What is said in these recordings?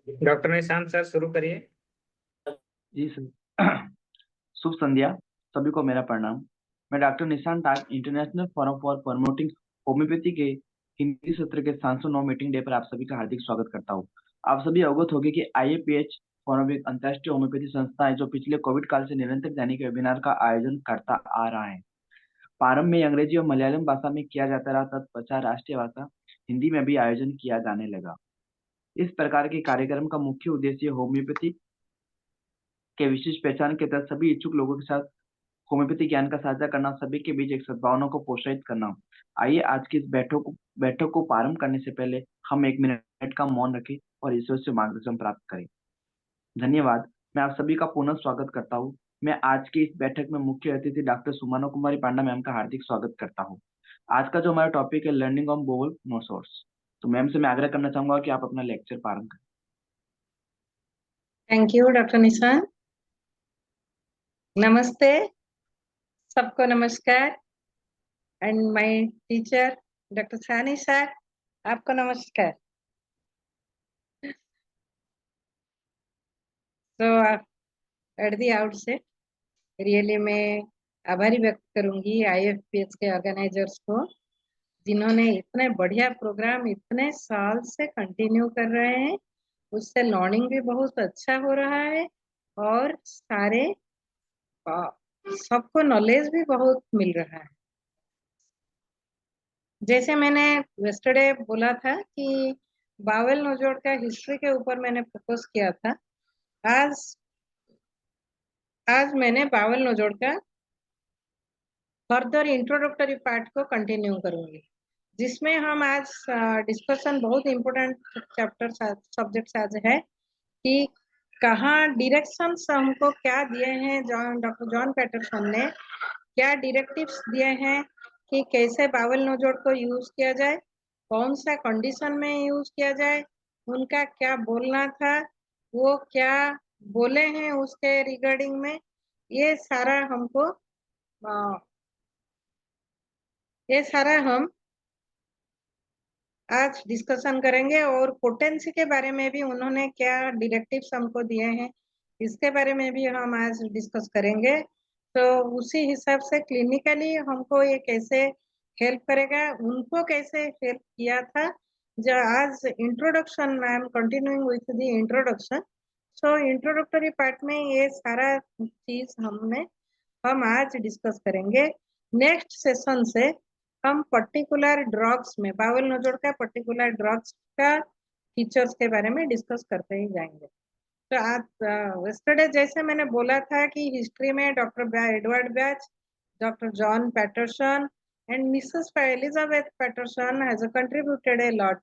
Doctor Nishant sir शुरू करिए। जी sir. शुभ संध्या। सभी को मेरा प्रणाम। मैं डॉक्टर निशांत आज international forum for promoting homeopathy के हिंदी सत्र के 709 मीटिंग डे पर आप सभी का हार्दिक स्वागत करता हूं। आप सभी अवगत होंगे कि IAPH फोरम एक अंतर्राष्ट्रीय होम्योपैथी संस्था है जो पिछले कोविड काल से निरंतर दैनिक वेबिनार का आयोजन करता आ रहा है। प्रारंभ में अंग्रेजी और मलयालम भाषा में किया जाता रहा, तत्पश्चात राष्ट्रीय भाषा हिंदी में भी आयोजन किया जाने लगा। इस प्रकार के कार्यक्रम का मुख्य उद्देश्य होम्योपैथी के विशिष्ट पहचान के तहत सभी इच्छुक लोगों के साथ होम्योपैथी ज्ञान का साझा करना, सभी के बीच एक सद्भावना को प्रोत्साहित करना। आइए आज की इस बैठक को प्रारंभ करने से पहले हम 1 मिनट का मौन रखें और ईश्वर से मार्गदर्शन प्राप्त करें। धन्यवाद। मैं आप सभी का पुनः स्वागत करता हूँ। मैं आज की इस बैठक में मुख्य अतिथि डॉक्टर सुमना कुमारी पांडा मैम का हार्दिक स्वागत करता हूँ। आज का जो हमारा टॉपिक है लर्निंग ऑन बोवल नोसोर्स। तो मैम से मैं आग्रह करना चाहूंगा कि आप अपना लेक्चर प्रारंभ करें। थैंक यू डॉक्टर निशान। नमस्ते सबको, नमस्कार। एंड माय टीचर डॉक्टर सानी सर, आपको नमस्कार। तो एट दी आउटसेट रियली मैं आभारी व्यक्त करूंगी IFPH के ऑर्गेनाइजर्स को, जिन्होंने इतने बढ़िया प्रोग्राम इतने साल से कंटिन्यू कर रहे हैं। उससे लर्निंग भी बहुत अच्छा हो रहा है और सारे सबको नॉलेज भी बहुत मिल रहा है। जैसे मैंने वेस्टरडे बोला था कि बावल नोजोड़ का हिस्ट्री के ऊपर मैंने फोकस किया था। आज मैंने बावल नोजोड़ का फर्दर इंट्रोडक्टरी पार्ट को कंटिन्यू करूंगी, जिसमें हम आज डिस्कशन बहुत इम्पोर्टेंट चैप्टर सब्जेक्ट्स आज है कि कहाँ डायरेक्शंस हमको क्या दिए हैं, डॉक्टर जॉन पैटरसन ने क्या डायरेक्टिव्स दिए हैं कि कैसे बावल नोजोड़ को यूज किया जाए, कौन सा कंडीशन में यूज किया जाए, उनका क्या बोलना था, वो क्या बोले हैं उसके रिगार्डिंग में, ये सारा हम आज डिस्कशन करेंगे। और पोटेंसी के बारे में भी उन्होंने क्या डायरेक्टिव्स हमको दिए हैं, इसके बारे में भी हम आज डिस्कस करेंगे। तो उसी हिसाब से क्लिनिकली हमको ये कैसे हेल्प करेगा, उनको कैसे हेल्प किया था। जो आज introduction, I am continuing with the introduction. So introductory part में ये सारा चीज हम आज डिस्कस करेंगे। नेक्स्ट सेशन से हम पर्टिकुलर ड्रग्स में, बावल नोजोड़ का पर्टिकुलर ड्रग्स का फीचर्स के बारे में डिस्कस करते ही जाएंगे। तो आज वेस्टरडे जैसे मैंने बोला था कि हिस्ट्री में doctor Edward Bach, doctor John Paterson and Mrs Elizabeth Paterson has contributed a lot.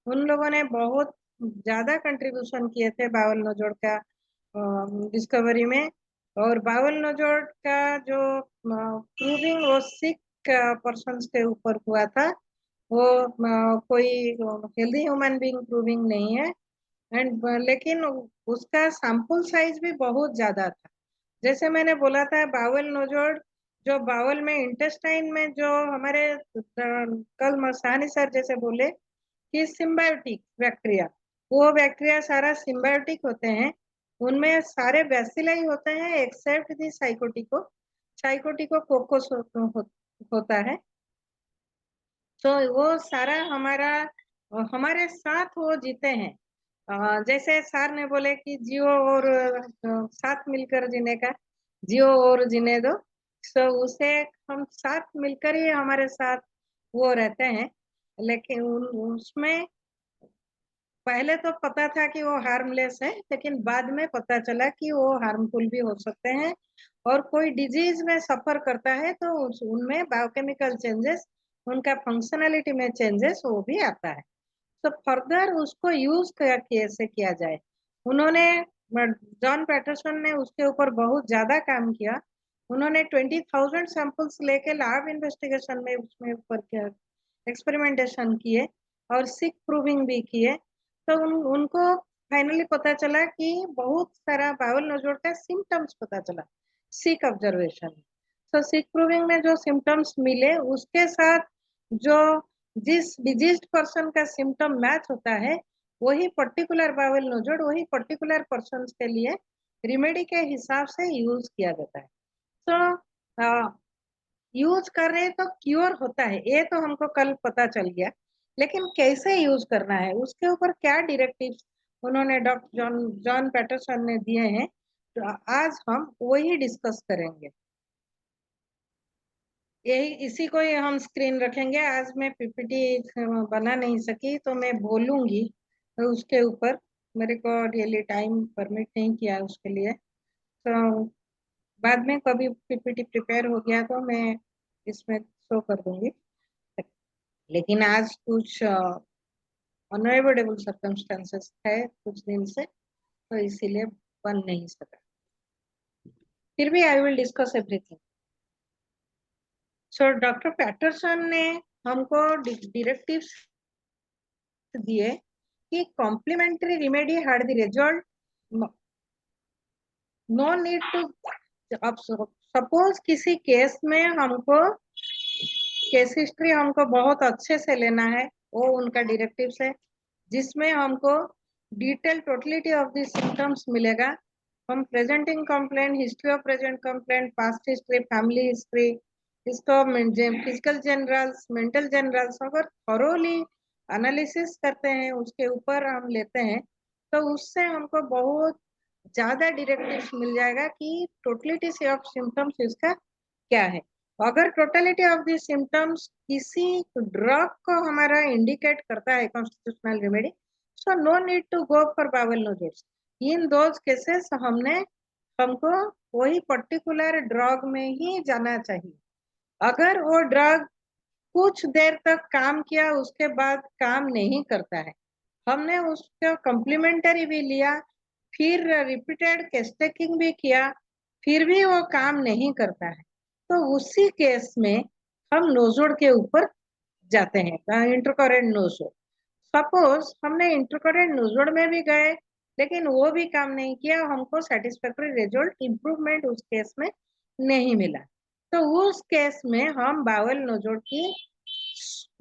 उन लोगों ने बहुत ज्यादा कंट्रीब्यूशन किए थे बावल नोजोड़ का डिस्कवरी में। और बावल नोजोड़ का जो प्रूविंग वो सिक पर्सन्स के ऊपर हुआ था, वो कोई हेल्दी ह्यूमन बीइंग प्रूविंग नहीं है। एंड लेकिन उसका सैंपल साइज भी बहुत ज्यादा था। जैसे मैंने बोला था बावल नोजोड़, जो बावल में इंटेस्टाइन में जो हमारे कल मसानी सर जैसे बोले कि सिम्बायोटिक बैक्टीरिया, वो बैक्टीरिया सारा सिम्बायोटिक होते हैं। उनमें सारे बैसिलाई होते हैं एक्सेप्ट दी साइकोटिको। साइकोटिको कोकोस होता है। तो वो सारा हमारे साथ वो जीते हैं। जैसे सर ने बोले कि जियो और साथ मिलकर जीने का, जियो और जीने दो। तो उसे हम साथ मिलकर ही हमारे साथ वो रहते हैं। लेकिन उसमें पहले तो पता था कि वो हार्मलेस है, लेकिन बाद में पता चला कि वो हार्मफुल भी हो सकते हैं। और कोई डिजीज में सफर करता है तो उनमें बायोकेमिकल चेंजेस, उनका फंक्शनलिटी में चेंजेस वो भी आता है। तो फर्दर उसको यूज कैसे किया जाए, उन्होंने जॉन पैटरसन ने उसके ऊपर बहुत ज्यादा काम किया। उन्होंने 20,000 सैंपल्स लेके लैब इन्वेस्टिगेशन में उसमें ऊपर एक्सपेरिमेंटेशन किए और सिक प्रूविंग भी किए। तो उनको फाइनली पता चला कि बहुत सारा बावल नोजोड़ का सिम्टम्स पता चला सिक ऑब्जर्वेशन। तो सिक प्रूविंग में जो सिम्टम्स मिले उसके साथ जो जिस डिजीज्ड पर्सन का सिम्टम मैच होता है वही पर्टिकुलर बाउल नोजोड वही पर्टिकुलर पर्सन के लिए रिमेडी के हिसाब से यूज किया जाता है। तो यूज कर रहे तो क्योर होता है ये तो हमको कल पता चल गया, लेकिन कैसे यूज करना है उसके ऊपर क्या डायरेक्टिव्स उन्होंने डॉक्टर जॉन पैटरसन ने दिए हैं, तो आज हम वही डिस्कस करेंगे। यही इसी को ही हम स्क्रीन रखेंगे। आज मैं पीपीटी बना नहीं सकी तो मैं बोलूंगी उसके ऊपर, मेरे को रियली टाइम परमिट नहीं किया उसके लिए। तो बाद में कभी पीपीटी प्रिपेयर हो गया तो मैं इसमें शो कर दूंगी, लेकिन आज कुछ अनएवोइडेबल सर्कमस्टेंसेस है कुछ दिन से, तो इसीलिए बन नहीं सका। फिर भी I will discuss everything. So doctor Paterson ने हमको डायरेक्टिव्स दिए कि complementary remedy had the result, no need to. अब सपोज किसी केस में हमको केस हिस्ट्री हमको बहुत अच्छे से लेना है, वो उनका डायरेक्टिव्स है जिसमें हमको detail totality of the symptoms मिलेगा। हम presenting complaint, history of present complaint, past history, family history, इसको फिजिकल जनरल्स, मेंटल जनरल्स अगर थॉरोली एनालिसिस करते हैं उसके ऊपर हम लेते हैं तो उससे हमको बहुत ज्यादा डायरेक्टिव्स मिल जाएगा कि टोटलिटी ऑफ सिम्टम्स इसका क्या है। अगर टोटलिटी ऑफ द सिम्टम्स किसी ड्रग को हमारा इंडिकेट करता है constitutional remedy, so no need to go for bowel nosodes. In those cases हमको वही पर्टिकुलर ड्रग में ही जाना चाहिए। अगर वो ड्रग कुछ देर तक काम किया उसके बाद काम नहीं करता है, हमने उसका कॉम्प्लीमेंटरी भी लिया, फिर रिपीटेड केस टेकिंग भी किया, फिर भी वो काम नहीं करता है, तो उसी केस में हम नोजोड के ऊपर जाते हैं, इंट्राकरेंट नोजोड। सपोज हमने इंट्राकरेंट नोजोड में भी गए लेकिन वो भी काम नहीं किया, हमको सेटिस्फैक्टरी रिजल्ट इम्प्रूवमेंट उस केस में नहीं मिला, तो उस केस में हम बाउल नोजोड की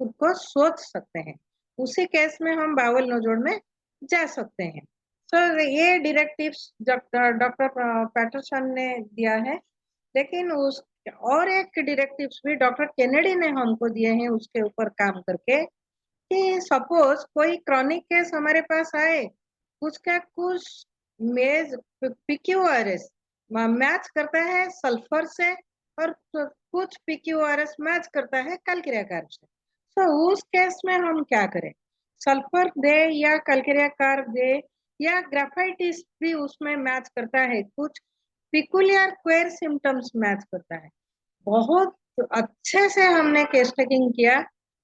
को सोच सकते हैं, उसी केस में हम बाउल नोजोड में जा सकते हैं। तो ये डायरेक्टिव्स डॉक्टर पैटरसन ने दिया है, लेकिन उस और एक डायरेक्टिव्स भी डॉक्टर केनेडी ने हमको दिए हैं उसके ऊपर काम करके कि सपोज कोई क्रॉनिक केस हमारे पास आए, उसका कुछ मेज पीक्यूआरएस मैच करता है सल्फर से और कुछ पीक्यूआरएस मैच करता है कैल्केरिया कार्ब से, तो उस केस में हम क्या करें? सल्फर दे या कैल्केरिया कार्ब दे या ग्राफाइटिस भी उसमें मैच करता है, कुछ पिकुलियर क्वेर सिम्टम्स मैच करता है। बहुत अच्छे से हमने केस टेकिंग किया,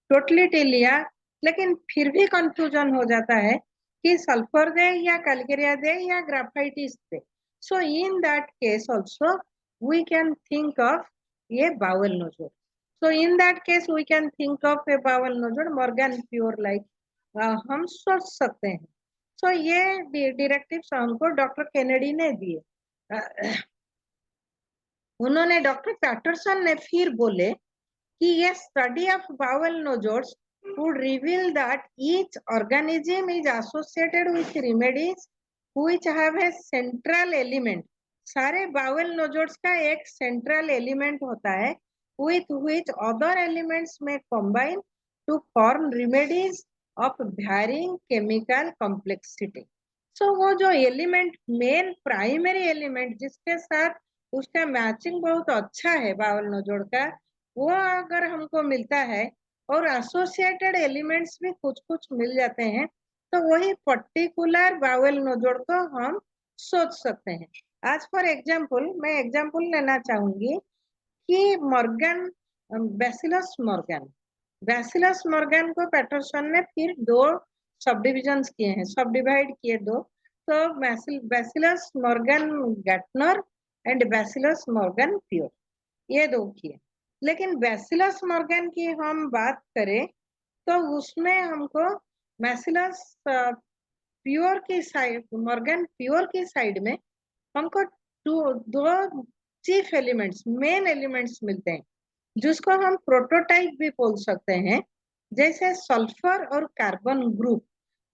टोटलिटी लिया, लेकिन फिर भी कंफ्यूजन हो जाता है कि सल्फर दे या कैल्केरिया दे या ग्राफाइटिस दे। So in that case also we can think of ये bowel nosode. So in that case we can think of a bowel nosode Morgan pure like, हम सोच सकते हैं। सो ये डायरेक्टिव्स हमको डॉक्टर केनेडी ने दिए। उन्होंने डॉक्टर पैटरसन ने फिर बोले कि ये study of bowel nosodes would reveal that each organism is associated with remedies which have a central element. सारे बाउल नोजोड्स का एक सेंट्रल एलिमेंट होता है with which other elements may combine to form remedies of varying chemical complexity. So वो जो element main primary element जिसके साथ उसका मैचिंग बहुत अच्छा है बाउल नोजोड का, वो अगर हमको मिलता है और एसोसिएटेड एलिमेंट्स भी कुछ कुछ मिल जाते हैं, तो वही पर्टिकुलर बाउल नोजोड को हम सोच सकते हैं। आज फॉर एग्जांपल मैं एग्जांपल लेना चाहूंगी कि मॉर्गन, बैसिलस मॉर्गन को पैटरसन ने फिर दो सब डिविजन्स किए हैं, सब डिवाइड किए दो, तो bacillus Morgan Gaertner and bacillus Morgan pure, ये दो किए। लेकिन बैसिलस मॉर्गन की हम बात करें तो उसमें हमको बैसिलस प्योर की साइड, मॉर्गन प्योर की साइड में हमको दो चीफ एलिमेंट्स, मेन एलिमेंट्स मिलते हैं जिसको हम प्रोटोटाइप भी बोल सकते हैं, जैसे सल्फर और कार्बन ग्रुप।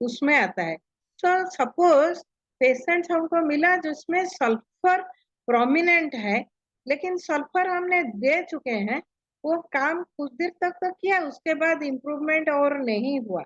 उसमें आता है। सो सपोज पेशेंट हमको मिला जिसमें सल्फर प्रोमिनेंट है, लेकिन सल्फर हमने दे चुके हैं, वो काम कुछ देर तक तो किया, उसके बाद इम्प्रूवमेंट और नहीं हुआ,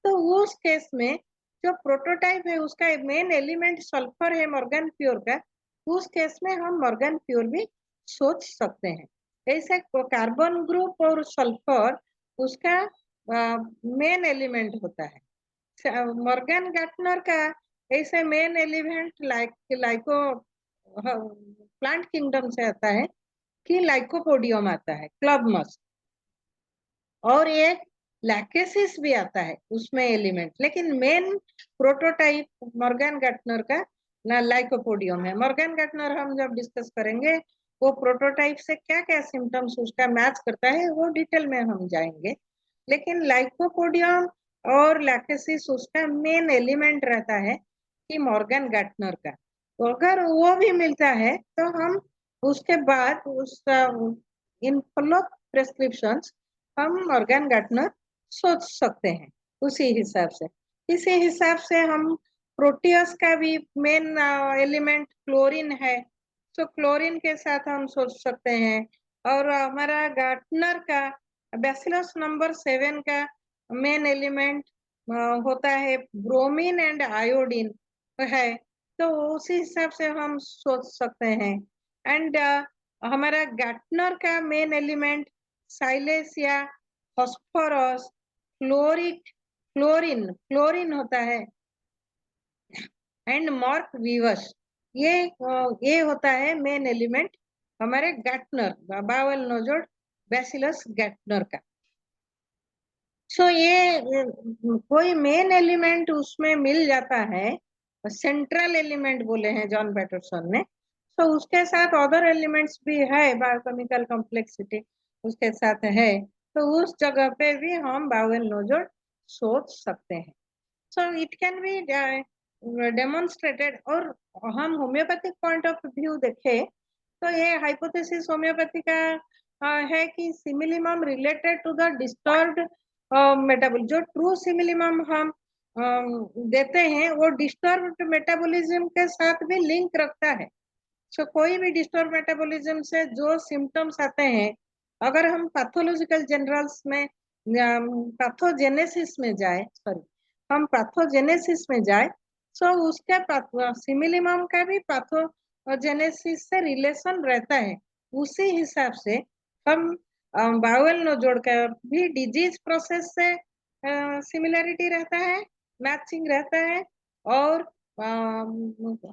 तो उस केस में जो प्रोटोटाइप है उसका मेन एलिमेंट सल्फर है मॉर्गन प्योर का, उस केस में हम मॉर्गन प्योर भी सोच सकते हैं। ऐसे कार्बन ग्रुप और सल्फर उसका मेन एलिमेंट होता है। मॉर्गन गार्टनर का ऐसे मेन एलिमेंट लाइको प्लांट किंगडम से आता है कि लाइकोपोडियम आता है, क्लब मस्क, और एक लैकेसिस भी आता है उसमें एलिमेंट, लेकिन मेन प्रोटोटाइप मॉर्गन गार्टनर का ना लाइकोपोडियम है। मॉर्गन गार्टनर हम जब डिस्कस करेंगे वो प्रोटोटाइप से क्या क्या सिम्टम्स उसका मैच करता है वो डिटेल में हम जाएंगे, लेकिन लाइकोपोडियम और लैकेसिस उसका मेन एलिमेंट रहता है कि मॉर्गन गार्टनर का। तो अगर वो भी मिलता है तो हम उसके बाद उस इन फॉलो प्रेस्क्रिप्शन हम मॉर्गन गार्टनर सोच सकते हैं उसी हिसाब से। इसी हिसाब से हम प्रोटियस का भी मेन एलिमेंट क्लोरीन है, तो क्लोरीन के साथ हम सोच सकते हैं। और हमारा गार्टनर का बैसिलस नंबर 7 का मेन एलिमेंट होता है ब्रोमीन एंड आयोडीन है, तो उसी हिसाब से हम सोच सकते हैं। एंड हमारा गार्टनर का मेन एलिमेंट साइलेस या फॉस्फोरस, क्लोरीन क्लोरीन होता है, एंड मॉर्क वीवस, ये होता है मेन एलिमेंट हमारे Gaertner bowel nosode bacillus Gaertner का। सो ये कोई मेन एलिमेंट उसमें मिल जाता है, सेंट्रल एलिमेंट बोले हैं जॉन पैटरसन ने, तो उसके साथ अदर एलिमेंट्स भी है, बायोकेमिकल कॉम्प्लेक्सिटी उसके साथ है, तो उस जगह पे भी हम बावल नोजोड सोच सकते हैं। So it can be demonstrated. और हम होम्योपैथिक पॉइंट ऑफ व्यू देखें तो ये हाइपोथेसिस होम्योपैथी का है कि similimum related to the disturbed metabolism, जो ट्रू सिमिलिमम हम देते हैं वो डिस्टर्ब्ड मेटाबॉलिज्म के साथ भी लिंक रखता है। सो कोई भी डिस्टर्ब मेटाबॉलिज्म से जो सिम्टम्स आते हैं, अगर हम पैथोलॉजिकल जनरल्स में पैथोजेनेसिस में जाए, सॉरी हम पैथोजेनेसिस में जाए, सो उसके सिमिलिमम का भी पैथोजेनेसिस से रिलेशन रहता है। उसी हिसाब से हम बाउल नोजोड़ का भी डिजीज प्रोसेस से सिमिलरिटी रहता है, मैचिंग रहता है, और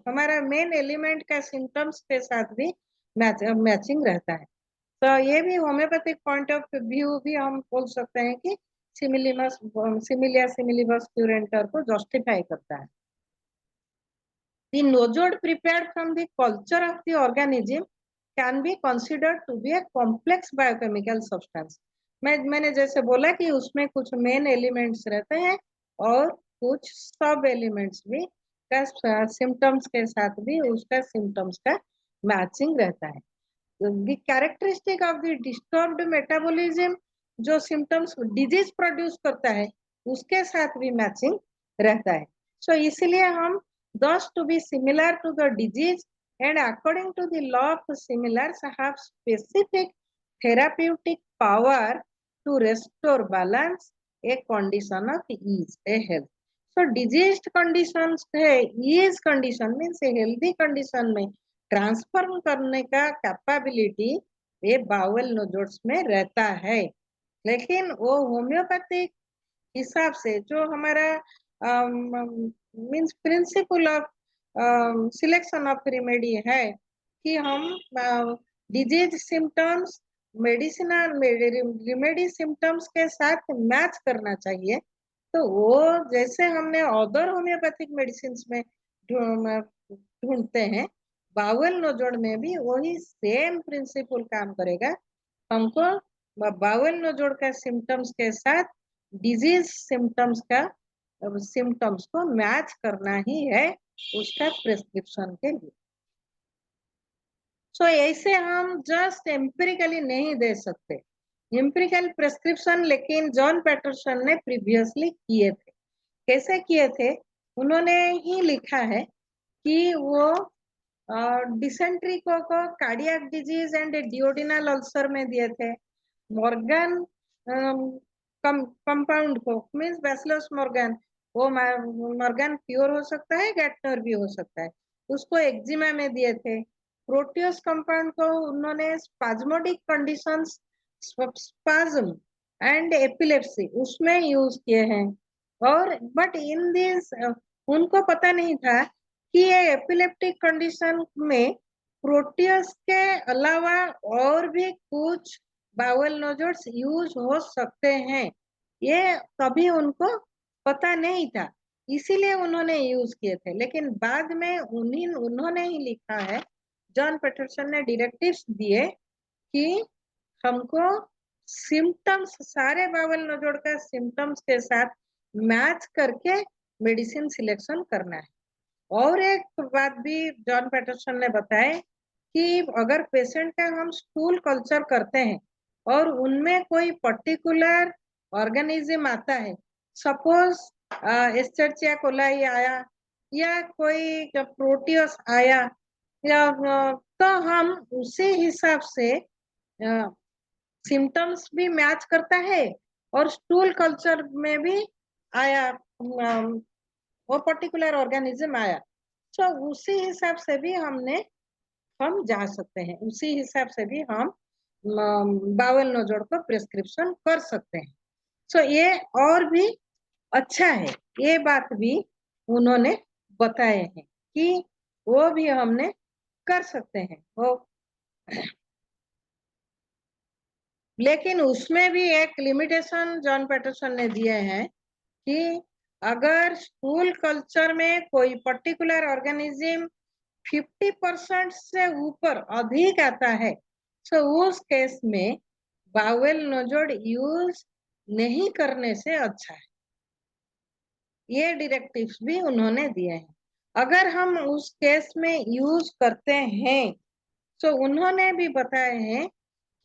हमारा मेन एलिमेंट का सिम्टम्स के साथ भी मैचिंग रहता है। तो ये भी होम्योपैथिक पॉइंट ऑफ व्यू भी हम बोल सकते हैं कि सिमिलिया सिमिलिबस क्यूरेंटर को जस्टिफाई करता है। The nodule prepared from the culture of the organism can be considered to be a complex biochemical substance. मैंने जैसे बोला कि उसमें कुछ मेन एलिमेंट्स रहते हैं और कुछ सब एलिमेंट्स भी का सिम्टम्स के साथ भी उसका सिम्टम्स का मैचिंग रहता है। The characteristic of the disturbed metabolism जो सिम्टम्स डिजीज प्रोड्यूस करता है उसके साथ भी मैचिंग रहता है। सो इसलिए हम thus to be similar to the disease and according to the law of similars have specific therapeutic power to restore balance, a condition of ease, a health. So diseased conditions है, ease condition means a healthy condition में transform करने का capability ये bowl नोजोड्स में रहता है। लेकिन वो होम्योपैथिक हिसाब से जो हमारा means principle of selection of remedy है कि हम disease symptoms medicinal remedy symptoms के साथ मैच करना चाहिए, तो वो जैसे हमने अदर होम्योपैथिक मेडिसिन में ढूंढते हैं, बाउल नोजोड़ में भी वही सेम प्रिंसिपल काम करेगा। हमको बाउल नोजोड़ का सिम्टम्स के साथ डिजीज सिम्टम्स को मैच करना ही है उसका प्रिस्क्रिप्शन के लिए। सो ऐसे हम जस्ट एम्पिरिकली नहीं दे सकते, एम्पिरिकल प्रिस्क्रिप्शन लेकिन जॉन पैटरसन ने प्रीवियसली किए थे। कैसे किए थे, उन्होंने ही लिखा है कि वो डिसेंट्री को cardiac disease and duodenal ulcer में दिए थे। मॉर्गन कंपाउंड को मींस बैसिलस मॉर्गन, वो मॉर्गन प्योर हो सकता है, गैटनर भी हो सकता है, उसको एक्जिमा में दिए थे। प्रोटियस कंपाउंड को उन्होंने spasmodic conditions, spasm and epilepsy उसमें यूज किए हैं। और बट इन दिस उनको पता नहीं था कि ये एपिलेप्टिक कंडीशन में प्रोटियस के अलावा और भी कुछ बाउल नोजोड्स यूज हो सकते हैं, ये तभी उनको पता नहीं था, इसीलिए उन्होंने यूज किए थे। लेकिन बाद में उन्होंने ही लिखा है, जॉन पैटरसन ने डायरेक्टिव्स दिए कि हमको सिम्टम्स, सारे बाउल नोजोड का सिम्टम्स के साथ मैच करके मेडिसिन सिलेक्शन करना है। और एक बात भी जॉन पैटरसन ने बताया कि अगर पेशेंट का हम स्टूल कल्चर करते हैं और उनमें कोई पर्टिकुलर ऑर्गेनिज्म आता है, सपोज एस्चर्चिया कोलाई आया या कोई प्रोटियस आया, या तो हम उसी हिसाब से सिम्टम्स भी मैच करता है और स्टूल कल्चर में भी आया वो पर्टिकुलर ऑर्गेनिज्म आया, तो उसी हिसाब से भी हम जा सकते हैं, उसी हिसाब से भी हम बाउल नोजोड को प्रिस्क्रिप्शन कर सकते हैं। सो ये और भी अच्छा है, ये बात भी उन्होंने बताए हैं कि वो भी हमने कर सकते हैं वो। लेकिन उसमें भी एक लिमिटेशन जॉन पैटरसन ने दिए हैं कि अगर स्टूल कल्चर में कोई पर्टिकुलर ऑर्गेनिज्म 50% से ऊपर अधिक आता है, तो उस केस में बाउल नोजोड यूज नहीं करने से अच्छा है। ये डायरेक्टिव्स भी उन्होंने दिए हैं। अगर हम उस केस में यूज करते हैं तो उन्होंने भी बताए हैं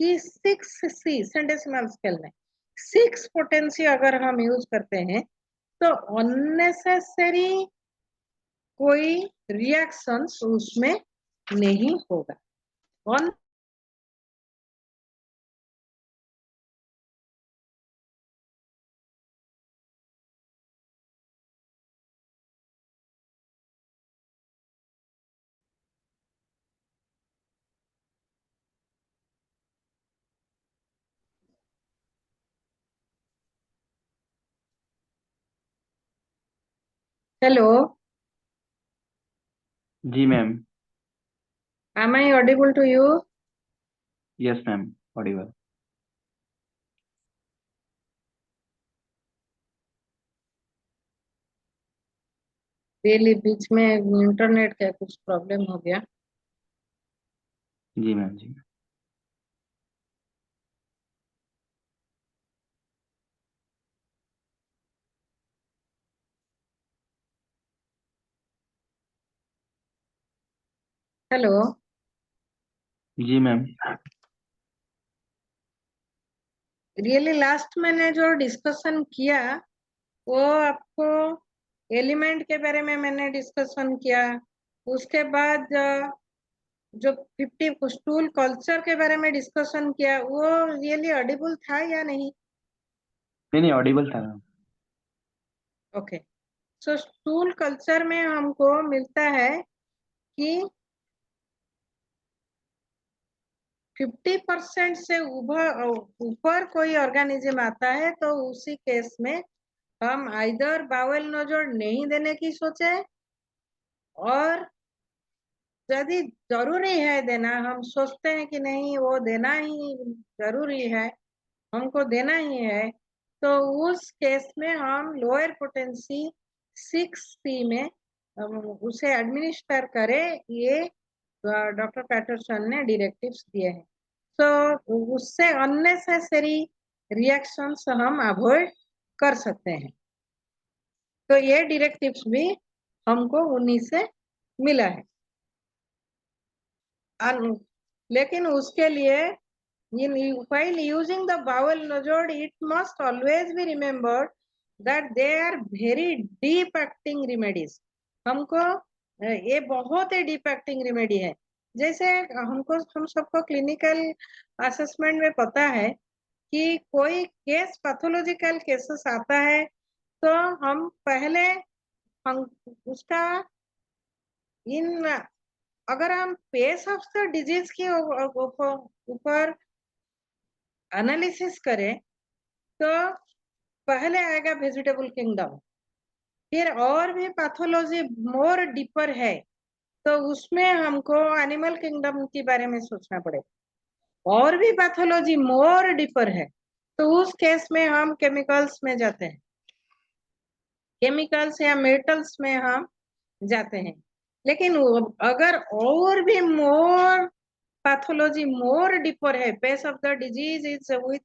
कि 6C सेंडेसिमल स्केल में 6 पोटेंसी अगर हम यूज करते हैं तो अननेसेसरी कोई रिएक्शंस उसमें नहीं होगा। हेलो, जी ma'am. am I audible to you? Yes ma'am, audible. Daily बीच में इंटरनेट का कुछ प्रॉब्लम हो गया। जी मैम जी। हेलो, जी मैम। रियली लास्ट मैंने जो डिस्कशन किया वो आपको एलिमेंट के बारे में मैंने डिस्कशन किया, उसके बाद जो 50 स्टूल कल्चर के बारे में डिस्कशन किया, वो रियली ऑडिबल था या नहीं? नहीं, ऑडिबल था मैम। ओके, सो स्टूल कल्चर में हमको मिलता है कि 50% से ऊपर कोई ऑर्गेनिज्म आता है तो उसी केस में हम आइदर बाउल नोजोड नहीं देने की सोचे, और यदि जरूरी है देना, हम सोचते हैं कि नहीं वो देना ही जरूरी है, हमको देना ही है, तो उस केस में हम लोअर पोटेंसी 6C में उसे एडमिनिस्टर करें, ये डॉक्टर पैटरसन ने डायरेक्टिव्स दिए हैं। तो उससे अननेसेसरी रिएक्शंस हम अवॉइड कर सकते हैं। तो ये डायरेक्टिव्स भी हमको उन्हीं से मिला है। लेकिन उसके लिए while using the bowel nodule, it must always be remembered that they are very deep acting remedies। हमको ये बहुत ही डीप एक्टिंग रेमेडी है। जैसे हम सबको क्लिनिकल असेसमेंट में पता है कि कोई केस पैथोलॉजिकल केसेस आता है तो हम पहले हम उसका इन अगर हम पेस ऑफ द डिजीज के ऊपर एनालिसिस करें तो पहले आएगा वेजिटेबल किंगडम, फिर और भी पैथोलॉजी मोर डीपर है तो उसमें हमको एनिमल किंगडम के बारे में सोचना पड़ेगा। और भी पैथोलॉजी मोर डीपर है तो उस केस में हम केमिकल्स में जाते हैं, केमिकल्स या मेटल्स में हम जाते हैं। लेकिन अगर और भी मोर पैथोलॉजी मोर डीपर है, pace of the disease is with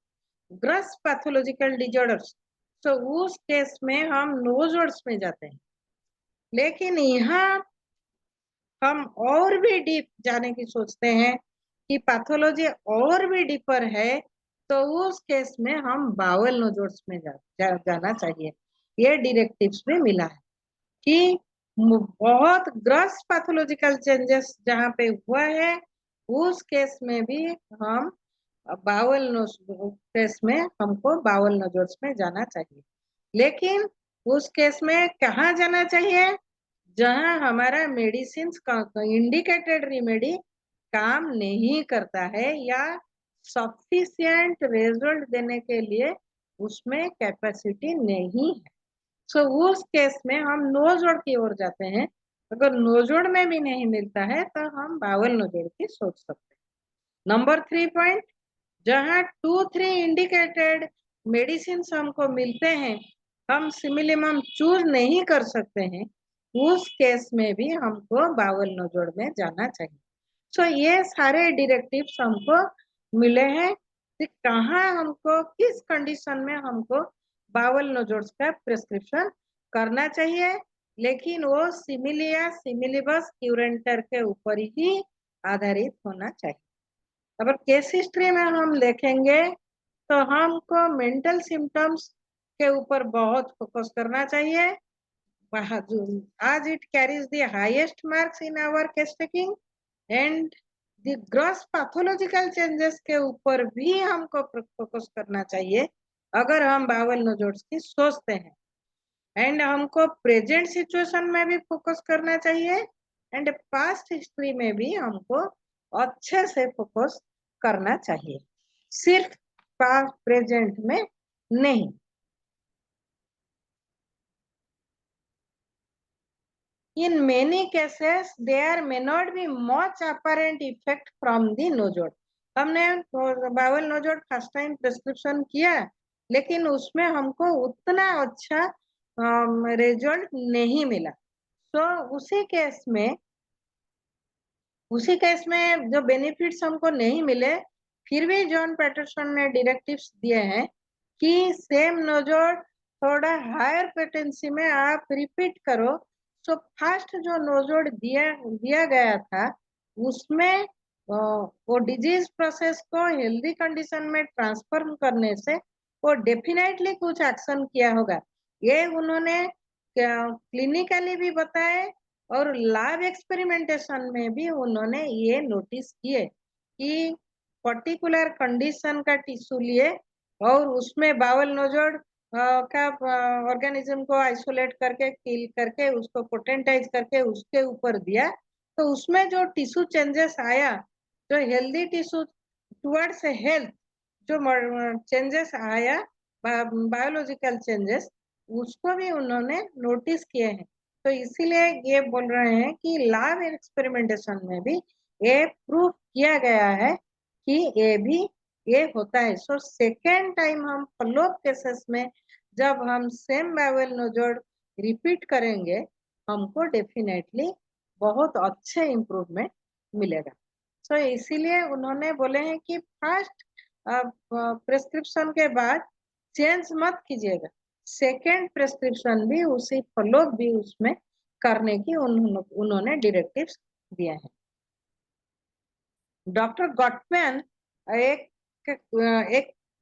gross pathological disorders, तो उस केस में हम नोजोड्स में जाते हैं। लेकिन यहाँ हम और भी डीप जाने की सोचते हैं कि पैथोलॉजी और भी डीपर है तो उस केस में हम बाउल नोजोड्स में जाना चाहिए। ये डायरेक्टिव्स में मिला है कि बहुत ग्रॉस पैथोलॉजिकल चेंजेस जहाँ पे हुआ है उस केस में भी हम केस में हमको बाउल नोजोड्स में जाना चाहिए। लेकिन उस केस में कहाँ जाना चाहिए? जहाँ हमारा मेडिसिन का इंडिकेटेड रेमेडी काम नहीं करता है या सफिशिएंट रिजल्ट देने के लिए उसमें कैपेसिटी नहीं है। सो उस केस में हम नोजोड़ की ओर जाते हैं। अगर नोजोड़ में भी नहीं मिलता है तो हम बाउल नोजोड़ की सोच सकते हैं। नंबर 3 पॉइंट, जहाँ 2-3 इंडिकेटेड मेडिसिन हमको मिलते हैं, हम सिमिलिमम चूज नहीं कर सकते हैं, उस केस में भी हमको बाउल नोजोड़ में जाना चाहिए। सो ये सारे डायरेक्टिव्स हमको मिले हैं कि कहाँ हमको किस कंडीशन में हमको बाउल नोजोड्स का प्रिस्क्रिप्शन करना चाहिए, लेकिन वो सिमिलिया सिमिलिबस क्यूरेंटर के ऊपर ही आधारित होना चाहिए। अगर केस हिस्ट्री में हम देखेंगे तो हमको मेंटल सिम्टम्स के ऊपर बहुत फोकस करना चाहिए, as it carries the highest marks in our case taking, and the gross pathological changes के ऊपर भी हमको फोकस करना चाहिए अगर हम बाउल नोजोड्स की सोचते हैं। एंड हमको प्रेजेंट सिचुएशन में भी फोकस करना चाहिए एंड पास्ट हिस्ट्री में भी हमको अच्छे से फोकस करना चाहिए, सिर्फ पास्ट प्रेजेंट में नहीं। In many cases, there may not be much apparent effect from the nodule। हमने bowel nosode first time prescription किया लेकिन उसमें हमको उतना अच्छा रिजल्ट नहीं मिला। तो उसी केस में जो बेनिफिट्स हमको नहीं मिले, फिर भी जॉन पैटरसन ने डायरेक्टिव्स दिए हैं कि सेम नोजोड थोड़ा हायर पोटेंसी में आप रिपीट करो। तो फर्स्ट जो नोजोड दिया गया था उसमें वो डिजीज प्रोसेस को हेल्दी कंडीशन में ट्रांसफॉर्म करने से वो डेफिनेटली कुछ एक्शन किया होगा। ये उन्होंने क्लिनिकली भी बताए और लैब एक्सपेरिमेंटेशन में भी उन्होंने ये नोटिस किए कि पर्टिकुलर कंडीशन का टिश्यू लिए और उसमें बाउल नोजोड का ऑर्गेनिज्म को आइसोलेट करके किल करके उसको पोटेंटाइज करके उसके ऊपर दिया तो उसमें जो टिश्यू चेंजेस आया, जो हेल्दी टिश्यू टुवर्ड्स हेल्थ जो चेंजेस आया, बायोलॉजिकल चेंजेस, उसको भी उन्होंने नोटिस किए हैं। तो इसीलिए ये बोल रहे हैं कि लैब एक्सपेरिमेंटेशन में भी ये प्रूफ किया गया है कि ये होता है। सो सेकेंड टाइम हम फॉलोअप केसेस में जब हम सेम बाउल नोजोड रिपीट करेंगे हमको डेफिनेटली बहुत अच्छे इम्प्रूवमेंट मिलेगा। सो इसीलिए उन्होंने बोले हैं कि फर्स्ट प्रिस्क्रिप्शन के बाद चेंज मत कीजिएगा, सेकेंड प्रिस्क्रिप्शन भी उसी फॉलोअप भी उसमें करने की उन्होंने डायरेक्टिव्स दिए हैं। डॉक्टर गॉटमैन एक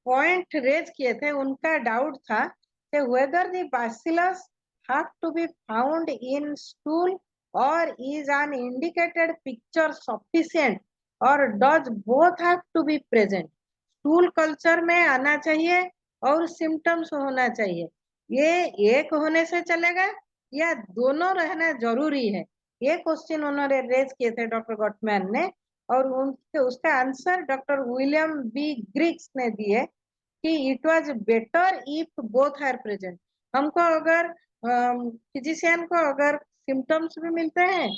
पॉइंट रेज किए थे, उनका डाउट था whether the bacillus have to be found in stool or is an indicated picture sufficient or does both have to be present. Stool culture में आना चाहिए और सिम्टम्स होना चाहिए, ये एक होने से चलेगा या दोनों रहना जरूरी है? ये क्वेश्चन उन्होंने रेज किए थे डॉक्टर गॉटमैन ने, और उनके उसका answer doctor William B Griggs ने दिए कि it was better if both are present. हमको अगर फिजिशियन को अगर सिम्टम्स भी मिलते हैं,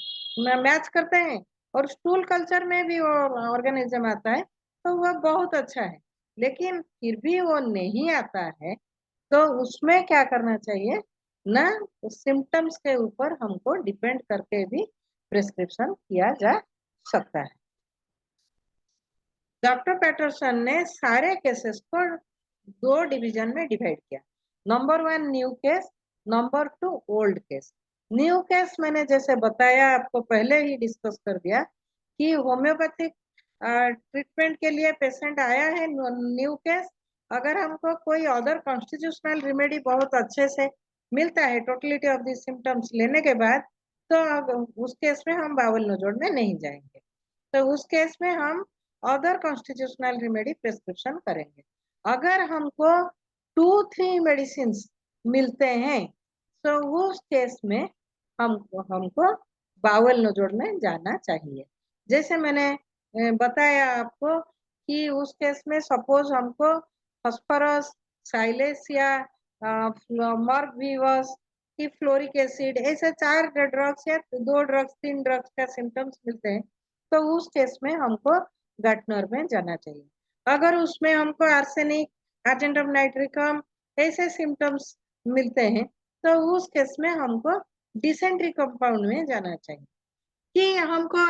मैच करते हैं और स्टूल कल्चर में भी वो ऑर्गेनिज्म आता है तो वह बहुत अच्छा है, लेकिन फिर भी वो नहीं आता है तो उसमें क्या करना चाहिए ना, सिम्टम्स के ऊपर हमको डिपेंड करके भी प्रिस्क्रिप्शन किया जा सकता है। डॉक्टर पैटरसन ने सारे केसेस को दो डिवीजन में डिवाइड किया, number 1 new case, number 2 old case. New case मैंने जैसे बताया आपको पहले ही डिस्कस कर दिया कि होम्योपैथिक ट्रीटमेंट के लिए पेशेंट आया है न्यू केस, अगर हमको कोई अदर कॉन्स्टिट्यूशनल रेमेडी बहुत अच्छे से मिलता है टोटलिटी ऑफ द सिम्टम्स लेने के बाद, तो उस केस में हम बावल नोजोड़ में नहीं जाएंगे, तो उस केस में हम अदर कॉन्स्टिट्यूशनल रेमेडी प्रिस्क्रिप्शन करेंगे। अगर हमको 2-3 मेडिसिन मिलते हैं तो उस केस में हमको बावल नोजोड़ में जाना चाहिए। जैसे मैंने बताया आपको कि उस केस में सपोज हमको फास्फोरस, साइलेसिया, मर्कविवस की फ्लोरिक एसिड, ऐसे 4 ड्रग्स या 2 ड्रग्स 3 ड्रग्स का सिम्टम्स मिलते हैं तो उस केस में हमको गार्टनर में जाना चाहिए। अगर उसमें हमको आर्सेनिक, एजेंट ऑफ नाइट्रिकम ऐसे सिम्टम्स मिलते हैं तो उस केस में हमको डिसेंट्री कंपाउंड में जाना चाहिए। कि हमको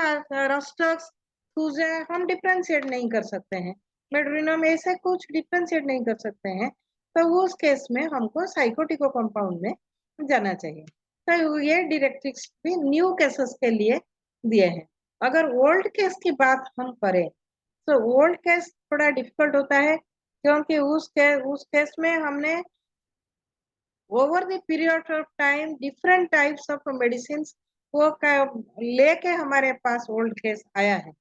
रस्टक्स, फूजा हम डिफ्रेंशिएट नहीं कर सकते हैं, मेड्रिनम ऐसे कुछ डिफ्रेंशिएट नहीं कर सकते हैं, तो उस केस में हमको साइकोटिको कंपाउंड में जाना चाहिए। तो ये डायरेक्टिव्स भी न्यू केसेस के लिए दिए हैं। अगर ओल्ड केस की बात हम करें तो ओल्ड केस थोड़ा डिफिकल्ट होता है, क्योंकि उस केस में हमने over the period of time different types of medicine वो लेके हमारे पास ओल्ड केस आया है।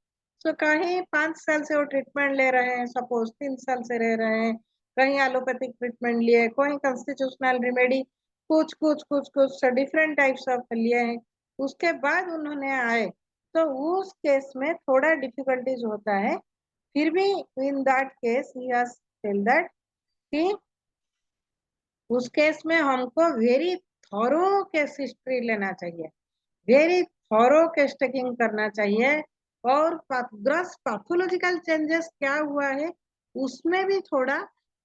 सो कहीं 5 साल से वो ट्रीटमेंट ले रहे हैं, सपोज 3 साल से रह रहे हैं, कहीं एलोपैथिक ट्रीटमेंट लिए, कोई कॉन्स्टिट्यूशनल रेमेडी, कुछ डिफरेंट टाइप्स ऑफ लिए हैं, उसके बाद उन्होंने आए तो उस केस में थोड़ा डिफिकल्टीज होता है। फिर भी in that case he has tell that कि उस केस में हमको वेरी थॉरो केस हिस्ट्री लेना चाहिए, वेरी थॉरो केस टेकिंग करना चाहिए, और ग्रॉस पैथोलॉजिकल चेंजेस क्या हुआ है उसमें भी थोड़ा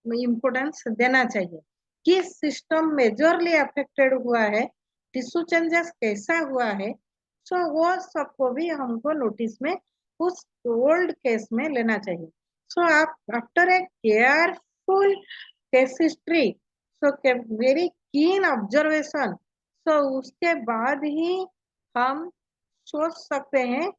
इम्पोर्टेंस देना चाहिए। किस सिस्टम मेजरली अफेक्टेड हुआ है, टिश्यू चेंजेस कैसा हुआ है, सो वो सबको भी हमको नोटिस में उस ओल्ड केस में लेना चाहिए। सो आप after a careful case history, so very keen observation, so उसके बाद ही हम सोच सकते हैं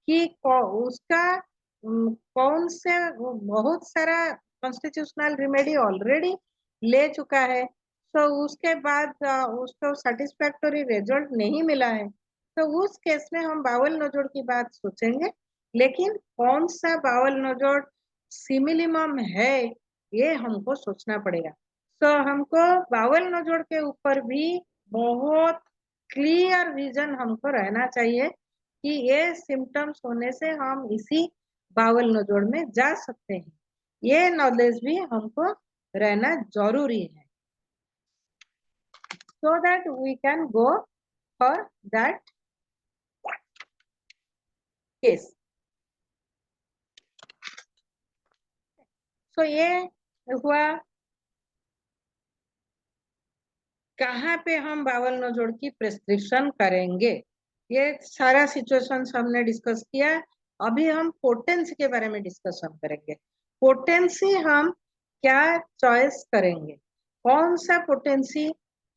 कि उसका कौन से बहुत सारा कॉन्स्टिट्यूशनल रेमेडी ऑलरेडी ले चुका है, तो उसके बाद उसको सेटिस्फैक्टरी रिजल्ट नहीं मिला है, तो उस केस में हम बावल नोजोड़ की बात सोचेंगे, लेकिन कौन सा बावल नोजोड़ सिमिलिमम है ये हमको सोचना पड़ेगा। तो हमको बावल नोजोड़ के ऊपर भी बहुत क्लियर विजन हमको रहना चाहिए कि ये सिम्टम्स होने से हम इसी बावल नोजोड़ में जा सकते हैं, ये नॉलेज भी हमको रहना जरूरी है, so that we can go for that case. So ये हुआ कहाँ पे हम बावल नोजोड़ की प्रिस्क्रिप्शन करेंगे, ये सारा सिचुएशन हमने डिस्कस किया। अभी हम पोटेंसी के बारे में डिस्कशन करेंगे। पोटेंसी हम क्या चॉइस करेंगे, कौन सा पोटेंसी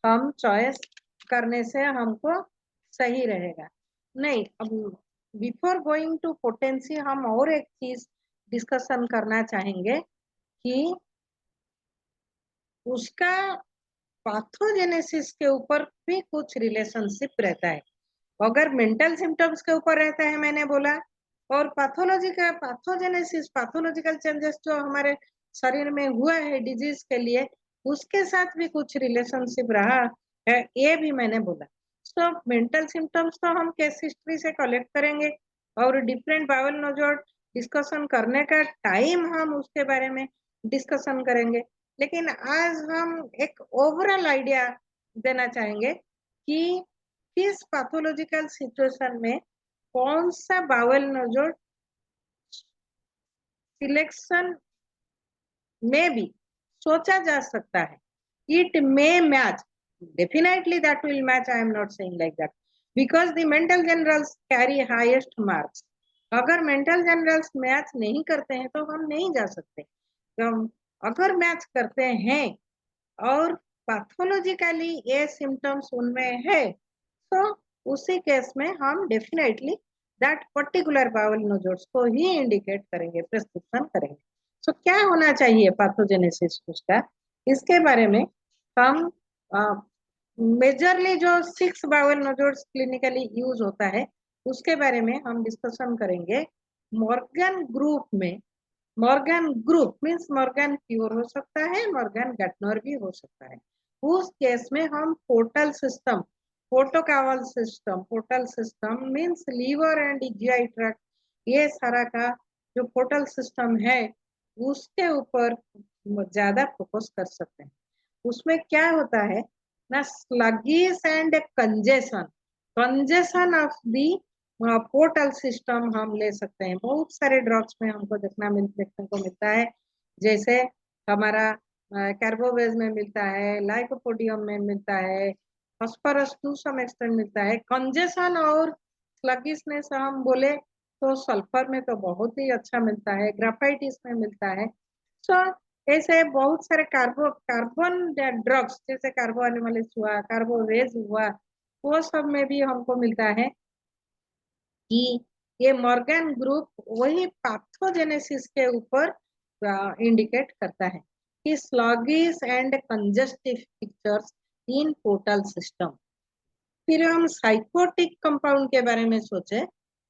हम चॉइस करने से हमको सही रहेगा। नहीं, अब बिफोर गोइंग टू पोटेंसी हम और एक चीज डिस्कशन करना चाहेंगे कि उसका पैथोजेनेसिस के ऊपर भी कुछ रिलेशनशिप रहता है। अगर मेंटल सिम्टम्स के ऊपर रहता है मैंने बोला, और पैथोलॉजी का पैथोजेनेसिस पैथोलॉजिकल चेंजेस जो हमारे शरीर में हुआ है डिजीज के लिए, उसके साथ भी कुछ रिलेशनशिप रहा है, ये भी मैंने बोला। सो मेंटल सिम्टम्स तो हम केस हिस्ट्री से कलेक्ट करेंगे, और डिफरेंट बाउल नोजोड डिस्कशन करने का टाइम हम उसके बारे में डिस्कशन करेंगे। लेकिन आज हम एक ओवरऑल आइडिया देना चाहेंगे कि किस पैथोलॉजिकल सिचुएशन में कौन सा बाउल नोजोड सिलेक्शन में भी सोचा जा सकता है। It may match, definitely that will match, I am not saying like that, because the mental generals carry highest marks. अगर मेंटल जनरल्स मैच नहीं करते हैं तो हम नहीं जा सकते। तो अगर मैच करते हैं और पैथोलॉजिकली ये सिम्टम्स उनमें है, तो उसी केस में हम डेफिनेटली दैट पर्टिकुलर बाउल नोजोड्स को ही इंडिकेट करेंगे, प्रिस्क्रिप्शन करेंगे। सो क्या होना चाहिए पैथोजेनेसिस उसका, इसके बारे में हम मेजरली जो 6 बाउल नोजोड्स क्लिनिकली यूज होता है उसके बारे में हम डिस्कशन करेंगे। मॉर्गन ग्रुप में, Morgan group means Morgan cure हो सकता है, मॉर्गन गैटनर भी हो सकता है। उस केस में हम portal system, portocaval system, portal system means liver and GI tract, ये सारा का जो पोर्टल सिस्टम है उसके ऊपर ज्यादा फोकस कर सकते हैं। उसमें क्या होता है ना, sluggish and congestion, congestion of the portal system हम ले सकते हैं। बहुत सारे ड्रग्स में हमको देखने को मिलता है, जैसे हमारा कार्बोवेज में मिलता है, लाइकोपोडियम में मिलता है, फास्फोरस टू सम एक्सटेंट मिलता है। कंजेशन और स्लगिशनेस हम बोले तो सल्फर में तो बहुत ही अच्छा मिलता है, ग्राफाइटिस में मिलता है। सो ऐसे बहुत सारे कार्बन ड्रग्स जैसे कार्बो एनिमलिस हुआ, कार्बोवेज हुआ, वो सब में भी हमको मिलता है कि ये मॉर्गन ग्रुप वही पैथोजेनेसिस के ऊपर इंडिकेट करता है कि sluggish and congestive pictures in portal system. फिर हम साइकोटिक कंपाउंड के बारे में सोचे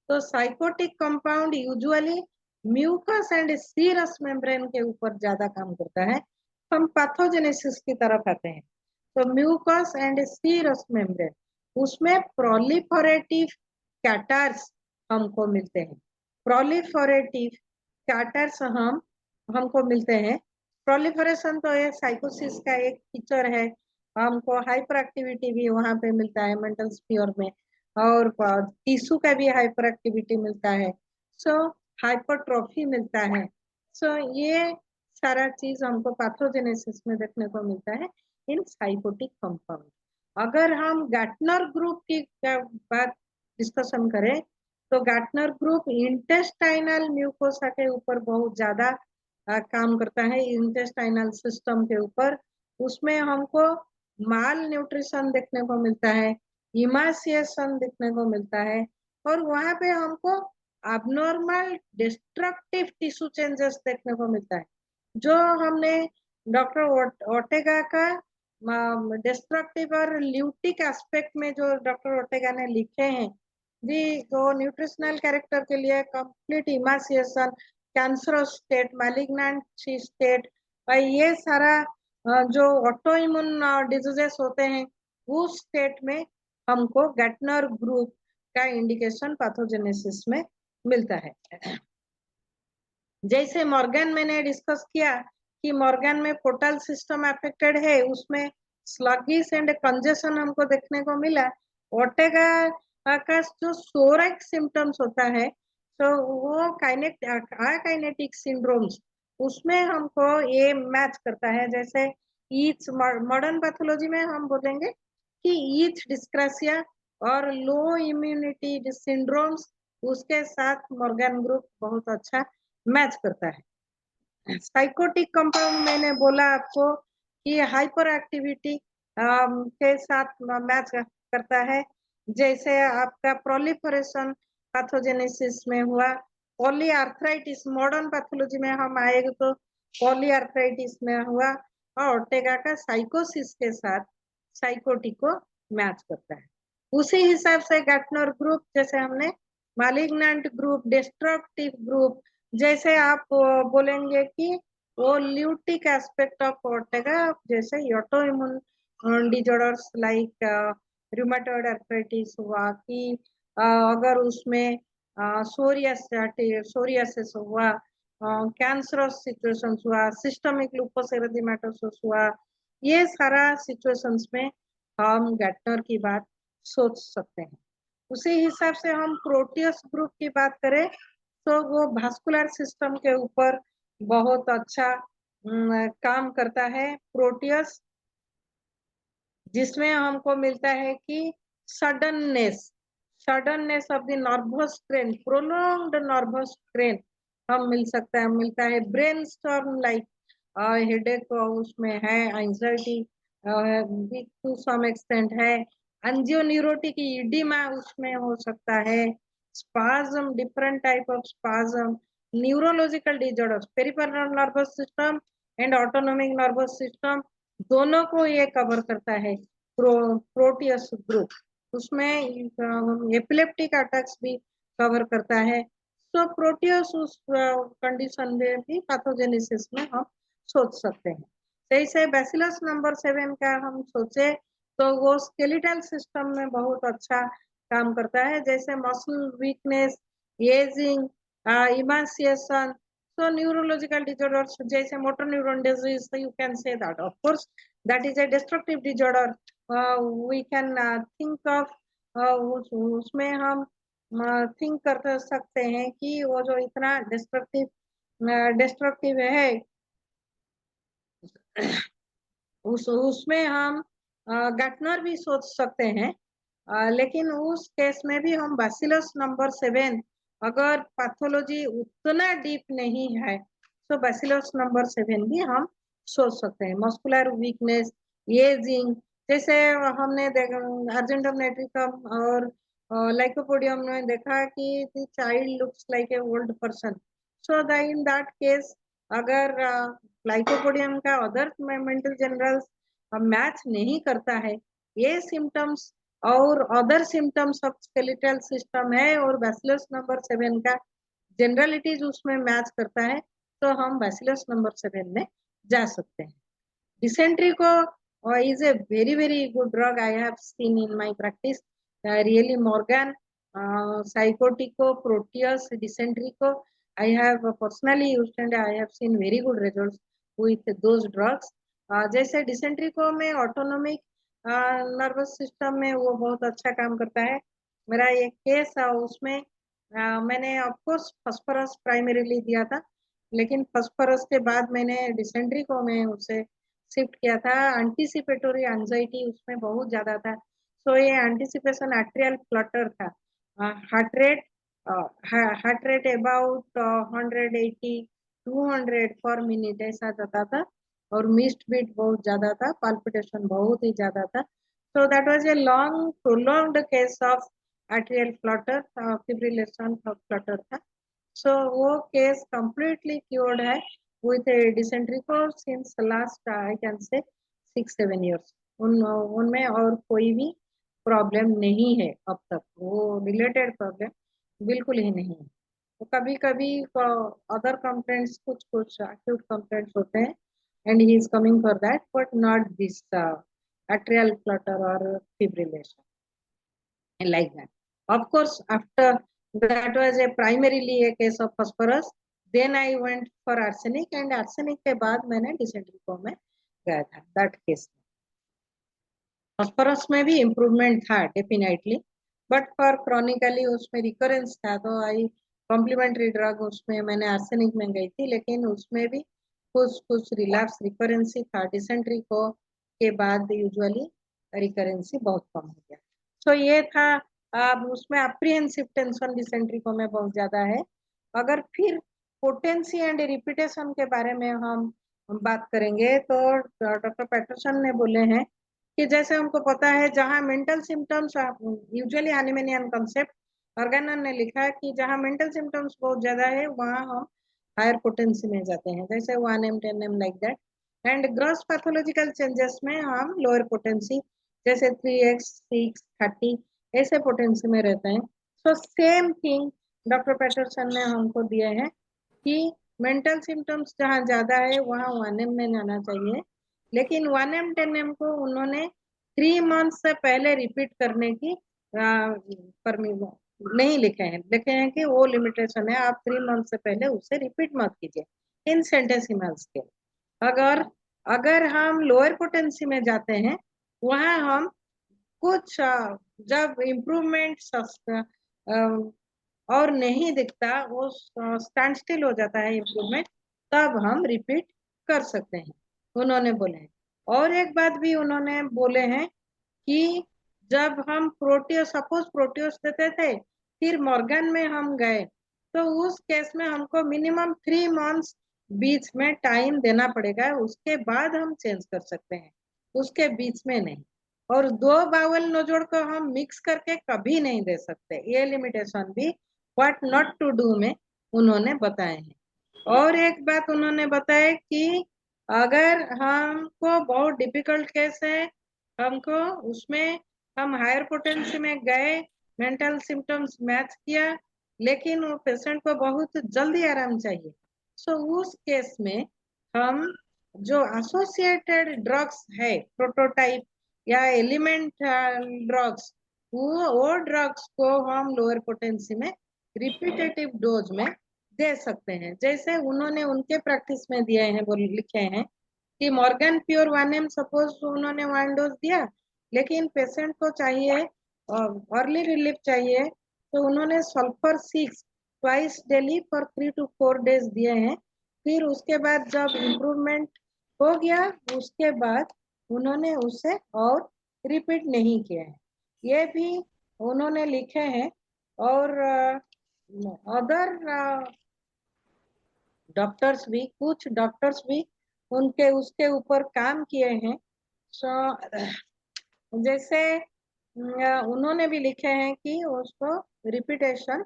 तो sycotic compound usually mucus and serous membrane के ऊपर ज्यादा काम करता है। हम पैथोजेनेसिस की तरफ आते हैं तो म्यूकस एंड सीरस मेम्ब्रेन, उसमें प्रोलिफरेटिव कैटर्स हमको मिलते हैं। प्रोलिफरेटिव कैटर्स हमको मिलते हैं। प्रोलिफरेशन तो ये साइकोसिस का एक फीचर है। हमको हाइपर एक्टिविटी भी वहां पे मिलता है मेंटल स्फीयर में, और टिश्यू का भी हाइपर एक्टिविटी मिलता है। सो हाइपरट्रॉफी मिलता है। सो ये सारा चीज हमको पैथोजेनेसिस में देखने को मिलता है इन साइकोटिक कंपाउंड। अगर हम गैटनर ग्रुप की बात डिस्कशन करें तो गैटनर ग्रुप इंटेस्टाइनल म्यूकोसा के ऊपर बहुत ज्यादा काम करता है, इंटेस्टाइनल सिस्टम के ऊपर। उसमें हमको माल न्यूट्रिशन देखने को मिलता है, इमासिएशन देखने को मिलता है, और वहां पे हमको अबनॉर्मल डिस्ट्रक्टिव टिश्यू चेंजेस देखने को मिलता है। जो हमने डॉक्टर ओर्टेगा का डिस्ट्रक्टिव और ल्यूटिक एस्पेक्ट में जो डॉक्टर ओर्टेगा ने लिखे हैं जी, तो न्यूट्रिशनल कैरेक्टर के लिए complete emaciation, cancerous state, malignant state, ये सारा जो ऑटो इम्यून डिजीजेस होते हैं उस स्टेट में हमको गैटनर ग्रुप का इंडिकेशन पैथोजेनेसिस में मिलता है। जैसे मॉर्गन मैंने डिस्कस किया कि मॉर्गन में पोर्टल सिस्टम अफेक्टेड है, उसमें स्लगिश एंड कंजेशन हमको देखने को मिला। ओर्टेगा का जो सोरेक सिम्टम्स होता है तो वो अकाइनेटिक सिंड्रोम्स, उसमें हमको ये मैच करता है। जैसे ईच मॉडर्न पैथोलॉजी में हम बोलेंगे कि ईच डिस्क्रेसिया और लो इम्यूनिटी सिंड्रोम्स, उसके साथ मॉर्गन ग्रुप बहुत अच्छा मैच करता है। साइकोटिक कंपाउंड मैंने बोला आपको कि हाइपर एक्टिविटी के साथ मैच करता है। जैसे आपका प्रोलिफरेशन पैथोजेनेसिस में हुआ, पॉलीआर्थराइटिस मॉडर्न पैथोलॉजी में हम आएंगे तो पॉलीआर्थराइटिस में हुआ, ओर्टेगा का साइकोसिस के साथ साइकोटिक को मैच करता है। उसी हिसाब से गैटनर ग्रुप, जैसे हमने मालिग्नेंट ग्रुप, डिस्ट्रक्टिव ग्रुप, जैसे आप बोलेंगे कि वो ल्यूटिक एस्पेक्ट ऑफ ओर्टेगा, जैसे autoimmune disorders like rheumatoid arthritis हुआ, कि अगर उसमें सोरियासिस हुआ, कैंसरस सिचुएशंस हुआ, सिस्टमिक लूपस एरिथेमेटोसस हुआ, ये सारा सिचुएशंस में हम गैटनर की बात सोच सकते हैं। उसी हिसाब से हम प्रोटियस ग्रुप की बात करें तो वो भास्कुलर सिस्टम के ऊपर बहुत अच्छा काम करता है प्रोटियस, जिसमें हमको मिलता है कि suddenness of the nervous strain, prolonged nervous strain हम मिलता है ब्रेन स्टॉर्म लाइक हेडेक उसमें है, एंजाइटी टू सम एक्सटेंट है, एंजियोन्यूरोटिक इडिमा उसमें हो सकता है, spasm, different type of spasm, neurological disorders, peripheral nervous system and autonomic nervous system, दोनों को ये कवर करता है प्रोटियस ग्रुप। उसमें एपिलेप्टिक अटैक्स भी कवर करता है। तो प्रोटियस उस कंडीशन में भी पैथोजेनेसिस में हम सोच सकते हैं। सही से बैसिलस नंबर 7 का हम सोचे तो वो स्केलेटल सिस्टम में बहुत अच्छा काम करता है, जैसे muscle weakness, ageing, emaciation, so neurological disorders जैसे motor neuron disease, so you can say that of course that is a destructive disorder. We can think of उसमें हम थिंक कर सकते हैं कि वो जो इतना डिस्ट्रक्टिव है, उसमें हम गैटनर भी सोच सकते हैं, लेकिन उस केस में भी हम बैसिलस नंबर 7 अगर पैथोलॉजी उतना डीप नहीं है तो बैसिलस नंबर 7 भी हम सोच सकते हैं। मस्कुलर वीकनेस, एजिंग, जैसे हमने अर्जेंटम नाइट्रिकम और लाइकोपोडियम में देखा कि the child looks like a old person, so in that case अगर लाइकोपोडियम का अदर मेंटल जनरल्स मैच नहीं करता है, ये सिम्टम्स और other symptoms of skeletal system है और बैसिलस नंबर 7 का जनरलिटीज उसमें मैच करता है, तो हम बैसिलस नंबर 7 में जा सकते हैं। डिसेंट्री को is a very good drug I have seen in my practice. Really Morgan, Psychotico, Proteus, Dysenterico, I have personally used and I have seen very good results with those drugs. जैसे डिसेंट्रिको में autonomic nervous system में वो बहुत अच्छा काम करता है। मेरा एक केस उसमें मैंने ऑफकोर्स फास्फोरस प्राइमरीली दिया था, लेकिन फास्फोरस के बाद मैंने डिसेंट्रिको में उसे शिफ्ट किया था। एंटीसिपेटोरी एंजाइटी उसमें बहुत ज्यादा था, सो ये एंटीसिपेशन एट्रियल फ्लटर था, हार्ट रेट अबाउट 180 200 पर मिनट ऐसा जाता था, और मिस्ड बीट बहुत ज्यादा था, पाल्पिटेशन बहुत ही ज्यादा था। So that was a long prolonged case of atrial Flutter, fibrillation Flutter था। सो वो केस completely cured है with a dysentery since last I can say 6-7 years. उनमें और कोई भी प्रॉब्लम नहीं है अब तक, वो रिलेटेड प्रॉब्लम बिल्कुल ही नहीं है। तो कभी कभी अदर कंप्लेंट्स, कुछ एक्यूट कंप्लेंट्स होते हैं and he is coming for that, but not this atrial flutter or fibrillation like that. Of course, after that was a primarily a case of phosphorus, then I went for arsenic and arsenic के बाद मैंने dysentery को में गया था that case. phosphorus में भी improvement था definitely, but for chronically उसमें recurrence था, तो I complementary drug उसमें मैंने arsenic में गई थी, लेकिन उसमें भी कुछ रिलैप्स रिकरेंसी था। डिसेंट्री को के बाद यूजुअली रिकरेंसी बहुत कम हो गया। सो ये था, अब उसमें अप्रीहेंसिव टेंशन डिसेंट्री को में बहुत ज्यादा है। अगर फिर पोटेंसी एंड रिपीटेशन के बारे में हम बात करेंगे तो डॉक्टर पैटरसन ने बोले हैं कि जैसे हमको पता है जहाँ mental symptoms, usually Hahnemannian concept, Organon ने लिखा है कि जहाँ मेंटल सिम्टम्स बहुत ज्यादा है वहाँ हम हायर पोटेंसी में जाते हैं, जैसे 1M 10M like that. And gross pathological changes में हम लोअर पोटेंसी जैसे 3x 6 30 ऐसे पोटेंसी में रहते हैं। So same thing doctor Paterson ने हमको दिए हैं कि मेंटल सिम्टम्स जहाँ ज्यादा है वहाँ 1M में जाना चाहिए, लेकिन 1M 10M को उन्होंने 3 मंथ से पहले रिपीट करने की नहीं लिखे हैं कि वो लिमिटेशन है, आप 3 मंथ से पहले उसे रिपीट मत कीजिए इन सेंटेसिमल स्केल। अगर अगर हम लोअर पोटेंसी में जाते हैं वहाँ हम कुछ जब इम्प्रूवमेंट और नहीं दिखता, वो स्टैंड स्टिल हो जाता है इम्प्रूवमेंट, तब हम रिपीट कर सकते हैं, उन्होंने बोले हैं। और एक बात भी उन्होंने बोले हैं कि जब हम सपोज प्रोटियोस देते थे फिर मॉर्गन में हम गए, तो उस केस में हमको मिनिमम 3 मंथ्स बीच में टाइम देना पड़ेगा, उसके बाद हम चेंज कर सकते हैं, उसके बीच में नहीं। और 2 बावल नोजोड़ को हम मिक्स करके कभी नहीं दे सकते, ये लिमिटेशन भी व्हाट नॉट टू डू में उन्होंने बताए हैं। और एक बात उन्होंने बताया कि अगर हमको बहुत डिफिकल्ट केस है, हमको उसमें हम हायर पोटेंसी में गए, मेंटल सिम्टम्स मैच किया, लेकिन वो पेशेंट को बहुत जल्दी आराम चाहिए, सो उस केस में हम जो एसोसिएटेड ड्रग्स है प्रोटोटाइप या एलिमेंट ड्रग्स, वो ड्रग्स को हम लोअर पोटेंसी में रिपीटेटिव डोज में दे सकते हैं। जैसे उन्होंने उनके प्रैक्टिस में दिए हैं, वो लिखे हैं कि मॉर्गन प्योर 1M सपोज उन्होंने 1 डोज दिया, लेकिन पेशेंट को चाहिए अर्ली रिलीफ चाहिए, तो उन्होंने sulphur 6 twice daily for 3 to 4 days दिए हैं। फिर उसके बाद जब इम्प्रूवमेंट हो गया, उसके बाद उन्होंने उसे और रिपीट नहीं किया है, ये भी उन्होंने लिखे हैं। और अदर कुछ डॉक्टर्स भी उनके उसके ऊपर काम किए हैं। जैसे उन्होंने भी लिखे हैं कि उसको रिपीटेशन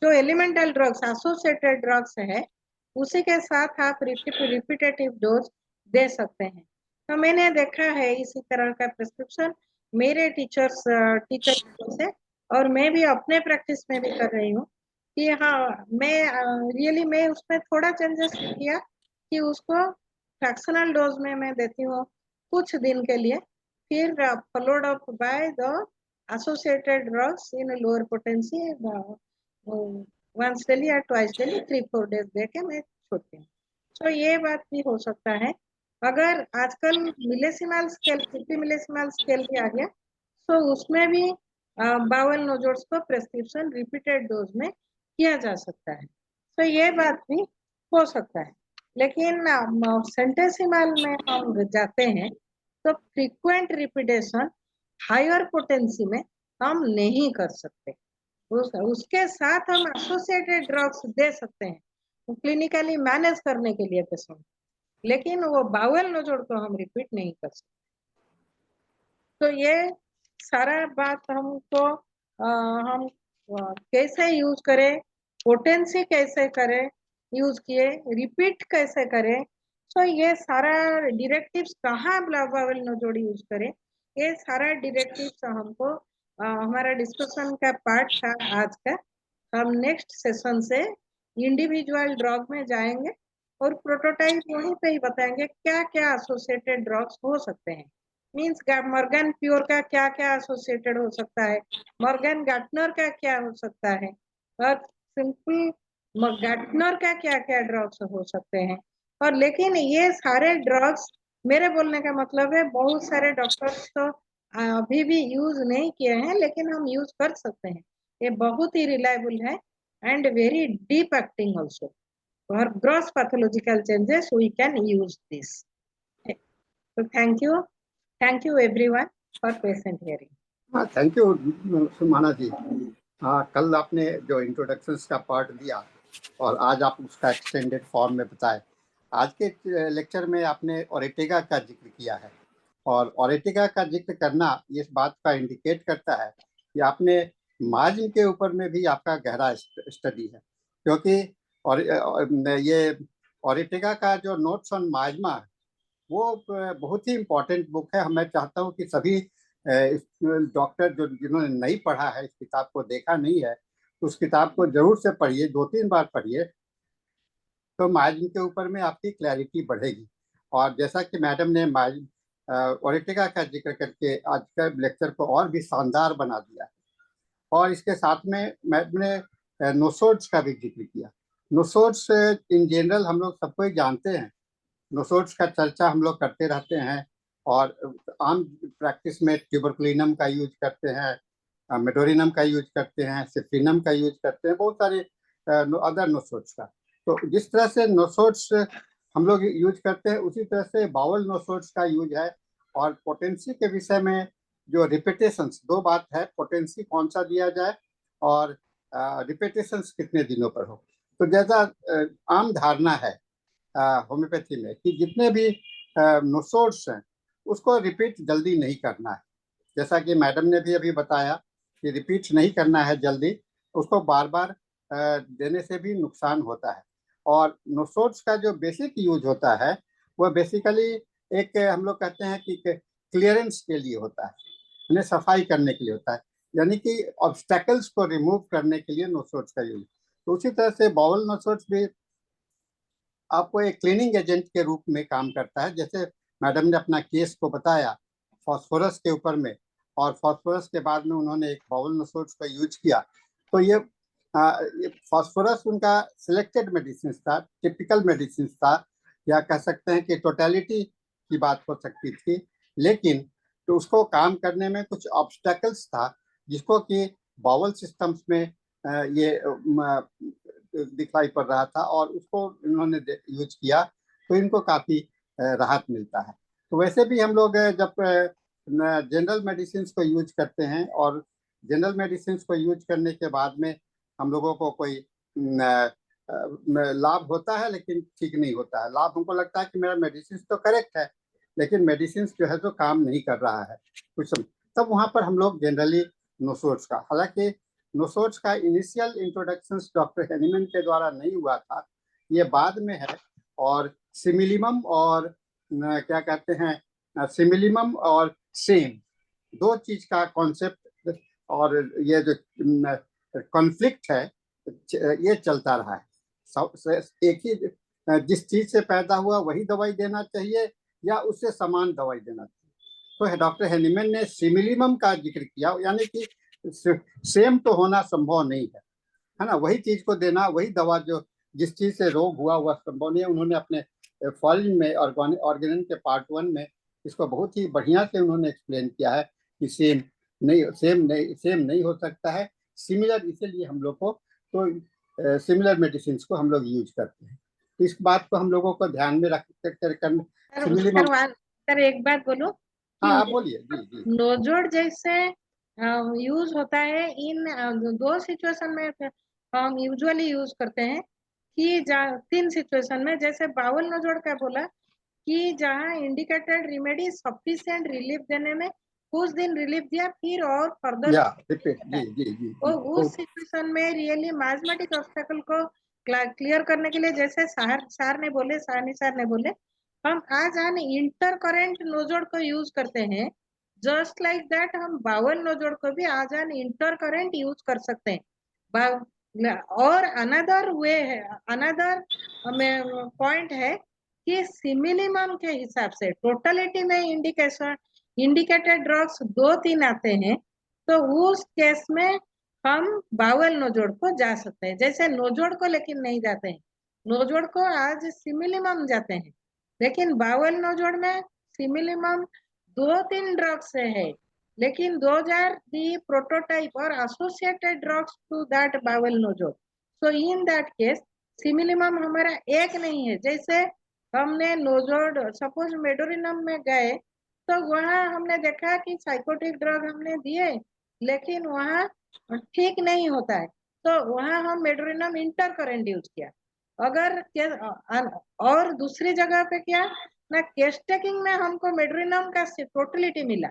जो एलिमेंटल ड्रग्स एसोसिएटेड ड्रग्स है उसी के साथ आप रिपीटेटिव डोज दे सकते हैं। तो मैंने देखा है इसी तरह का प्रिस्क्रिप्शन मेरे टीचर से, और मैं भी अपने प्रैक्टिस में भी कर रही हूँ कि हाँ मैं उसमें थोड़ा चेंजेस किया कि उसको फ्रैक्शनल डोज में मैं देती हूँ कुछ दिन के लिए, फिर followed up by the associated drugs in a lower potency once daily or twice daily 3-4 days देके मैं छोड़ती हूँ। तो ये बात भी हो सकता है। अगर आजकल मिलेसिमल स्केल 50 मिलेसिमल स्केल भी आ गया, तो उसमें भी बावल नोजोड्स को प्रेस्क्रिप्शन रिपीटेड डोज में किया जा सकता है, तो ये बात भी हो सकता है। लेकिन सेंटेसिमल में हम जाते हैं तो फ्रीक्वेंट रिपीटेशन हायर पोटेंसी में हम नहीं कर सकते, उसके साथ हम एसोसिएटेड ड्रग्स दे सकते हैं क्लिनिकली मैनेज करने के लिए पेशेंट, लेकिन वो बावल नोजोड़ को हम रिपीट नहीं कर सकते। तो ये सारा बात हमको हम कैसे यूज करें, पोटेंसी कैसे करें यूज किए, रिपीट कैसे करें, तो ये सारा डायरेक्टिव्स कहाँ बावल नोजोड़ यूज करें, ये सारा डायरेक्टिव्स हमको हमारा डिस्कशन का पार्ट था आज का। हम नेक्स्ट सेशन से इंडिविजुअल ड्रग में जाएंगे और प्रोटोटाइप वहीं पे ही बताएंगे क्या क्या एसोसिएटेड ड्रग्स हो सकते हैं। मींस मॉर्गन प्योर का क्या क्या एसोसिएटेड हो सकता है, मॉर्गन गार्टनर का क्या हो सकता है, और सिंपल गार्टनर का क्या क्या ड्रग्स हो सकते हैं। और लेकिन ये सारे ड्रग्स, मेरे बोलने का मतलब है बहुत सारे डॉक्टर्स तो अभी भी यूज नहीं किए हैं, लेकिन हम यूज कर सकते हैं, ये बहुत ही रिलायबल है and very deep acting also for gross pathological changes we can use this. तो thank you everyone for patient hearing. हाँ, थैंक यू सुमाना जी। हाँ, कल आपने जो इंट्रोडक्शन का पार्ट दिया और आज आप उसका एक्सटेंडेड फॉर्म में बताए। आज के लेक्चर में आपने ओरेटिका का जिक्र किया है, और ओरेटिका का जिक्र करना इस बात का इंडिकेट करता है कि आपने मार्जिन के ऊपर में भी आपका गहरा स्टडी है, क्योंकि और ये ओरेटेगा का जो नोट्स ऑन माइजमा है वो बहुत ही इम्पोर्टेंट बुक है। मैं चाहता हूँ कि सभी डॉक्टर जो जिन्होंने नहीं पढ़ा है, इस किताब को देखा नहीं है, तो उस किताब को जरूर से पढ़िए, 2-3 बार पढ़िए, तो माइजम के ऊपर में आपकी क्लैरिटी बढ़ेगी। और जैसा कि मैडम ने ओरेटेगा का जिक्र करके आज का लेक्चर को और भी शानदार बना दिया, और इसके साथ में मैडम ने नोसोड्स का भी जिक्र किया। नोसोड्स इन जनरल हम लोग सबको ही जानते हैं, नोसोड्स का चर्चा हम लोग करते रहते हैं, और आम प्रैक्टिस में ट्यूबरकुलिनम का यूज करते हैं, मेडोरिनम का यूज करते हैं, सिफ्रिनम का यूज करते हैं, बहुत सारे अदर नोसोड्स का। तो जिस तरह से नोसोड्स हम लोग यूज करते हैं, उसी तरह से बाउल नोसोड्स का यूज है। और पोटेंसी के विषय में जो रिपीटेशंस, 2 बात है, पोटेंसी कौन सा दिया जाए और रिपीटेशंस कितने दिनों पर हो। तो जैसा आम धारणा है होम्योपैथी में कि जितने भी नोसोड्स हैं उसको रिपीट जल्दी नहीं करना है। जैसा कि मैडम ने भी अभी बताया कि रिपीट नहीं करना है जल्दी, उसको बार बार देने से भी नुकसान होता है। और नोसोड्स का जो बेसिक यूज होता है वह बेसिकली एक हम लोग कहते हैं कि क्लियरेंस के लिए होता है, उन्हें सफाई करने के लिए होता है, यानी कि ऑब्स्टेकल्स को रिमूव करने के लिए नोसोड्स का यूज। तो उसी तरह से बाउल नोसोड्स भी आपको एक क्लीनिंग एजेंट के रूप में काम करता है। जैसे मैडम ने अपना केस को बताया फास्फोरस के ऊपर में, और फास्फोरस के बाद में उन्होंने एक बाउल नोसोड्स का यूज किया। तो ये फास्फोरस उनका सिलेक्टेड मेडिसिन था, टिपिकल मेडिसिन था, या कह सकते हैं कि टोटलिटी की बात हो सकती थी, लेकिन तो उसको काम करने में कुछ ऑब्स्टेकल्स था, जिसको कि बाउल सिस्टम्स में ये दिखाई पड़ रहा था, और उसको इन्होंने यूज किया तो इनको काफी राहत मिलता है। तो वैसे भी हम लोग जब जनरल मेडिसिन को यूज करते हैं, और जनरल मेडिसिन को यूज करने के बाद में हम लोगों को कोई लाभ होता है लेकिन ठीक नहीं होता है। लाभ हमको लगता है कि मेरा मेडिसिन तो करेक्ट है, लेकिन मेडिसिन जो है तो काम नहीं कर रहा है कुछ, तब वहां पर हम लोग जनरली नोसोड्स का, हालांकि नोसोड्स का इनिशियल इंट्रोडक्शन डॉक्टर हेनीमैन के द्वारा नहीं हुआ था, ये बाद में है। और सिमिलिमम और क्या कहते हैं, सिमिलिमम और सेम, 2 चीज का कॉन्सेप्ट और ये जो कॉन्फ्लिक्ट है ये चलता रहा है। एक ही जिस चीज से पैदा हुआ वही दवाई देना चाहिए या उससे समान दवाई देना चाहिए। तो डॉक्टर हेनीमैन ने सिमिलिमम का जिक्र किया, यानी कि सेम तो होना संभव नहीं है ना, वही चीज को देना, वही दवा जो जिस चीज से रोग हुआ वह संभव नहीं है। उन्होंने अपने फॉलिन में ऑर्गेनन के पार्ट 1 में इसको बहुत ही बढ़िया से उन्होंने एक्सप्लेन किया है कि सेम नहीं हो सकता है, सिमिलर, इसीलिए हम लोग को तो सिमिलर मेडिसिन को हम लोग यूज करते हैं। तो इस बात को हम लोगों को ध्यान में रख कर सर एक बात बोलूं, हाँ आप बोलिए। जी जी। नोजोड जैसे यूज होता है इन 2 सिचुएशन में हम यूजुअली यूज करते हैं कि 3 सिचुएशन में, जैसे बाउल नोजोड का बोला कि जहाँ इंडिकेटेड रेमेडी सफिशिएंट रिलीफ देने में कुछ दिन रिलीफ दिया, फिर और फर्दर तो उस सिचुएशन में रियली मैथमेटिक ऑब्स्टेकल को क्लियर करने के लिए, जैसे साहनी सर ने बोले हम आज इंटर करेंट नोजोड को यूज करते हैं, जस्ट लाइक दैट हम बाउल नोजोड को भी आज इंटर करेंट यूज कर सकते हैं। और अनदर वे है, अनदर पॉइंट है कि सिमिलिमम के हिसाब से टोटलिटी में इंडिकेटेड ड्रग्स 2-3 आते हैं, तो उस केस में हम बाउल नोजोड़ को जा सकते हैं। जैसे नोजोड़ को लेकिन नहीं जाते हैं, नोजोड़ को आज सिमिलिमम जाते हैं, लेकिन बाउल नोजोड़ में सिमिलिमम 2-3 ड्रग्स है, लेकिन 2000 दी प्रोटोटाइप और associated drugs to that bowel nosode. So in that case simillimum हमारा एक नहीं है। जैसे हमने नोजोड़ सपोज मेडोरिनम में गए तो वहां हमने देखा कि साइकोटिक ड्रग हमने दिए लेकिन वहां ठीक नहीं होता है, तो वहां हम मेडोरिनम इंटर करेंट यूज किया। अगर और दूसरी जगह पे क्या ना, केस टेकिंग में हमको मेडोरिनम का टोटलिटी मिला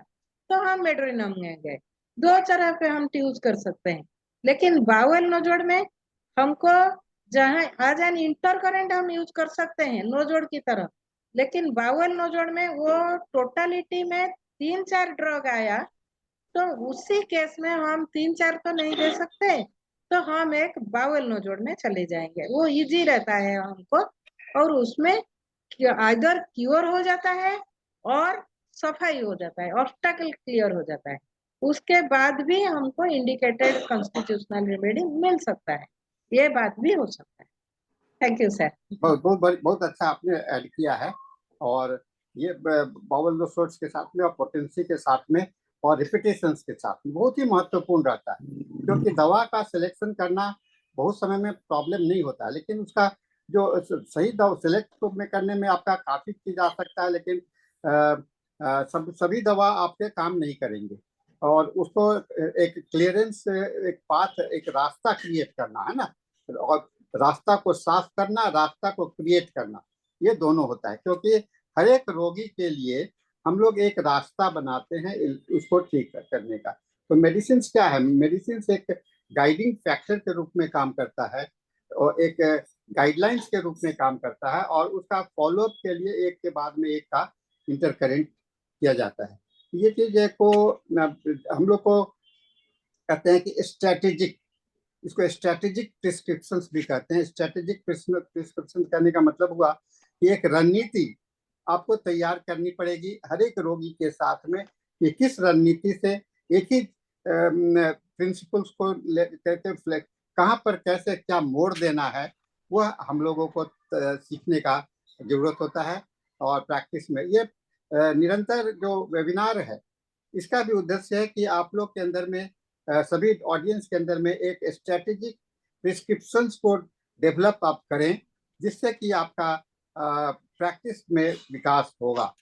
तो हम मेडोरिनम में गए। 2 तरह पे हम यूज कर सकते हैं, लेकिन बाउल नोजोड़ में हमको जहाँ आज एन इंटर करेंट हम यूज कर सकते हैं नो जोड़ की तरह, लेकिन बाउल नो जोड़ में वो टोटलिटी में 3-4 ड्रग आया, तो उसी केस में हम 3-4 तो नहीं दे सकते, तो हम एक बाउल नो जोड़ में चले जाएंगे। वो इजी रहता है हमको, और उसमें आइदर क्योर हो जाता है और सफाई हो जाता है, ऑब्स्टेकल क्लियर हो जाता है। उसके बाद भी हमको इंडिकेटेड कॉन्स्टिट्यूशनल रेमेडी मिल सकता है, ये बात भी हो सकता है। Thank you sir. बहुत अच्छा आपने ऐड किया है। और ये बाउल नो सोर्स के साथ में और पोटेंसी के साथ में और रिपीटेशंस के साथ में बहुत ही महत्वपूर्ण रहता है, क्योंकि दवा का सिलेक्शन करना बहुत समय में प्रॉब्लम नहीं होता है, लेकिन उसका जो सही दवा सिलेक्ट में करने में आपका काफी चीज आ सकता है, लेकिन सभी दवा आपके काम नहीं करेंगे। और उसको एक क्लियरेंस, एक पाथ, एक रास्ता क्रिएट करना है ना, और रास्ता को साफ करना, रास्ता को क्रिएट करना, ये दोनों होता है। क्योंकि हर एक रोगी के लिए हम लोग एक रास्ता बनाते हैं उसको ठीक करने का। तो मेडिसिन क्या है? मेडिसिन एक गाइडिंग फैक्टर के रूप में काम करता है और एक गाइडलाइंस के रूप में काम करता है, और उसका फॉलोअप के लिए एक के बाद में एक का इंटरकरेंट किया जाता है। ये चीज को हम लोग को कहते हैं कि स्ट्रेटेजिक, इसको स्ट्रेटेजिक प्रिस्क्रिप्शंस भी कहते हैं। स्ट्रेटेजिक प्रिस्क्रिप्शन करने का मतलब हुआ कि एक रणनीति आपको तैयार करनी पड़ेगी हर एक रोगी के साथ में, कि किस रणनीति से एक ही प्रिंसिपल्स को लेकर कहाँ पर कैसे क्या मोड़ देना है, वह हम लोगों को सीखने का जरूरत होता है। और प्रैक्टिस में ये निरंतर जो वेबिनार है, इसका भी उद्देश्य है कि आप लोग के अंदर में, सभी ऑडियंस के अंदर में एक स्ट्रेटेजिक प्रिस्क्रिप्शंस को डेवलप आप करें, जिससे कि आपका प्रैक्टिस में विकास होगा।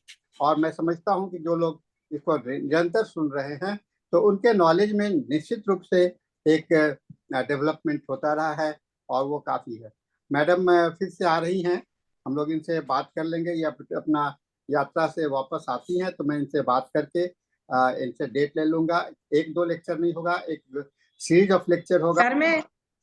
और मैं समझता हूं कि जो लोग इसको निरंतर सुन रहे हैं, तो उनके नॉलेज में निश्चित रूप से एक डेवलपमेंट होता रहा है, और वो काफ़ी है। मैडम फिर से आ रही हैं, हम लोग इनसे बात कर लेंगे। ये अपना यात्रा से वापस आती हैं, तो मैं इनसे बात करके इनसे डेट ले लूंगा। 1-2 लेक्चर नहीं होगा, एक सीरीज ऑफ लेक्चर होगा।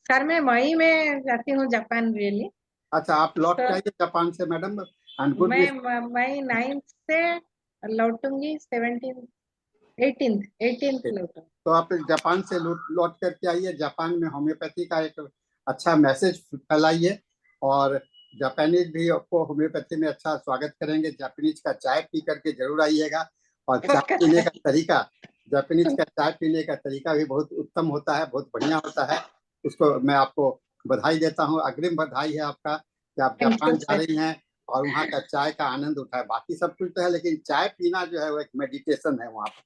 सर मैं मई में जाती हूँ जापान रियली। अच्छा, आप लौट के आइए जापान से मैडम। And good wish. मैं मई 9 से लौटूंगी, 18th लौटूंगी। तो आप जापान से लौट करके आइए। जापान में होम्योपैथी का एक अच्छा मैसेज फैलाइए, और जापानीज भी आपको होम्योपैथी में अच्छा स्वागत करेंगे। जापानीज का चाय पी करके जरूर आइएगा। और चाय पीने का तरीका, जापानीज का चाय पीने का तरीका भी बहुत उत्तम होता है, बहुत बढ़िया होता है। उसको मैं आपको बधाई देता हूँ, अग्रिम बधाई है आपका कि आप जापान जा रही हैं और वहाँ का चाय का आनंद उठाए। बाकी सब कुछ तो है, लेकिन चाय पीना जो है वो एक मेडिटेशन है वहाँ पर।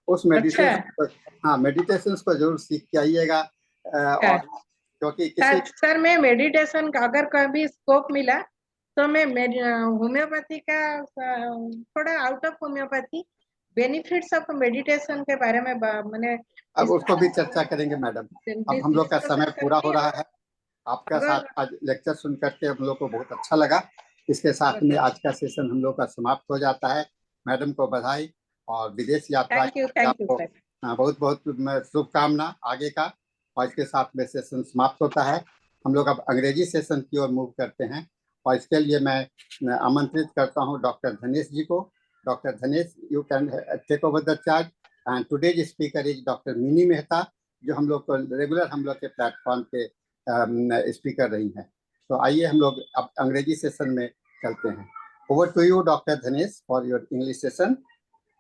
उस मेडिटेशन हाँ, मेडिटेशन को जरूर सीख के आइएगा। और क्योंकि सर मैं मेडिटेशन का अगर कभी स्कोप मिला तो मैं होम्योपैथी का थोड़ा out of homeopathy benefits of meditation के बारे में मैंने अब उसको भी चर्चा करेंगे मैडम। अब हम लोग का समय पूरा हो रहा है। आपका साथ आज लेक्चर सुन करके हम लोग को बहुत अच्छा लगा। इसके साथ में आज का सेशन हम लोग का समाप्त हो जाता है। मैडम को बधाई और विदेश यात्रा आपको बहुत बहुत शुभकामना आगे का। और इसके साथ में सेशन समाप्त होता है। हम लोग अब अंग्रेजी सेशन की ओर मूव करते हैं, और इसके लिए मैं आमंत्रित करता हूं डॉक्टर धनेश जी को। Doctor Dhanesh, you can take over the charge. And today's speaker is doctor Mini Mehta, जो हम लोग को रेगुलर हम लोग के प्लेटफॉर्म पे स्पीकर रही हैं। तो आइए हम लोग अब अंग्रेजी सेशन में चलते हैं। Over to you doctor Dhanesh for your English session.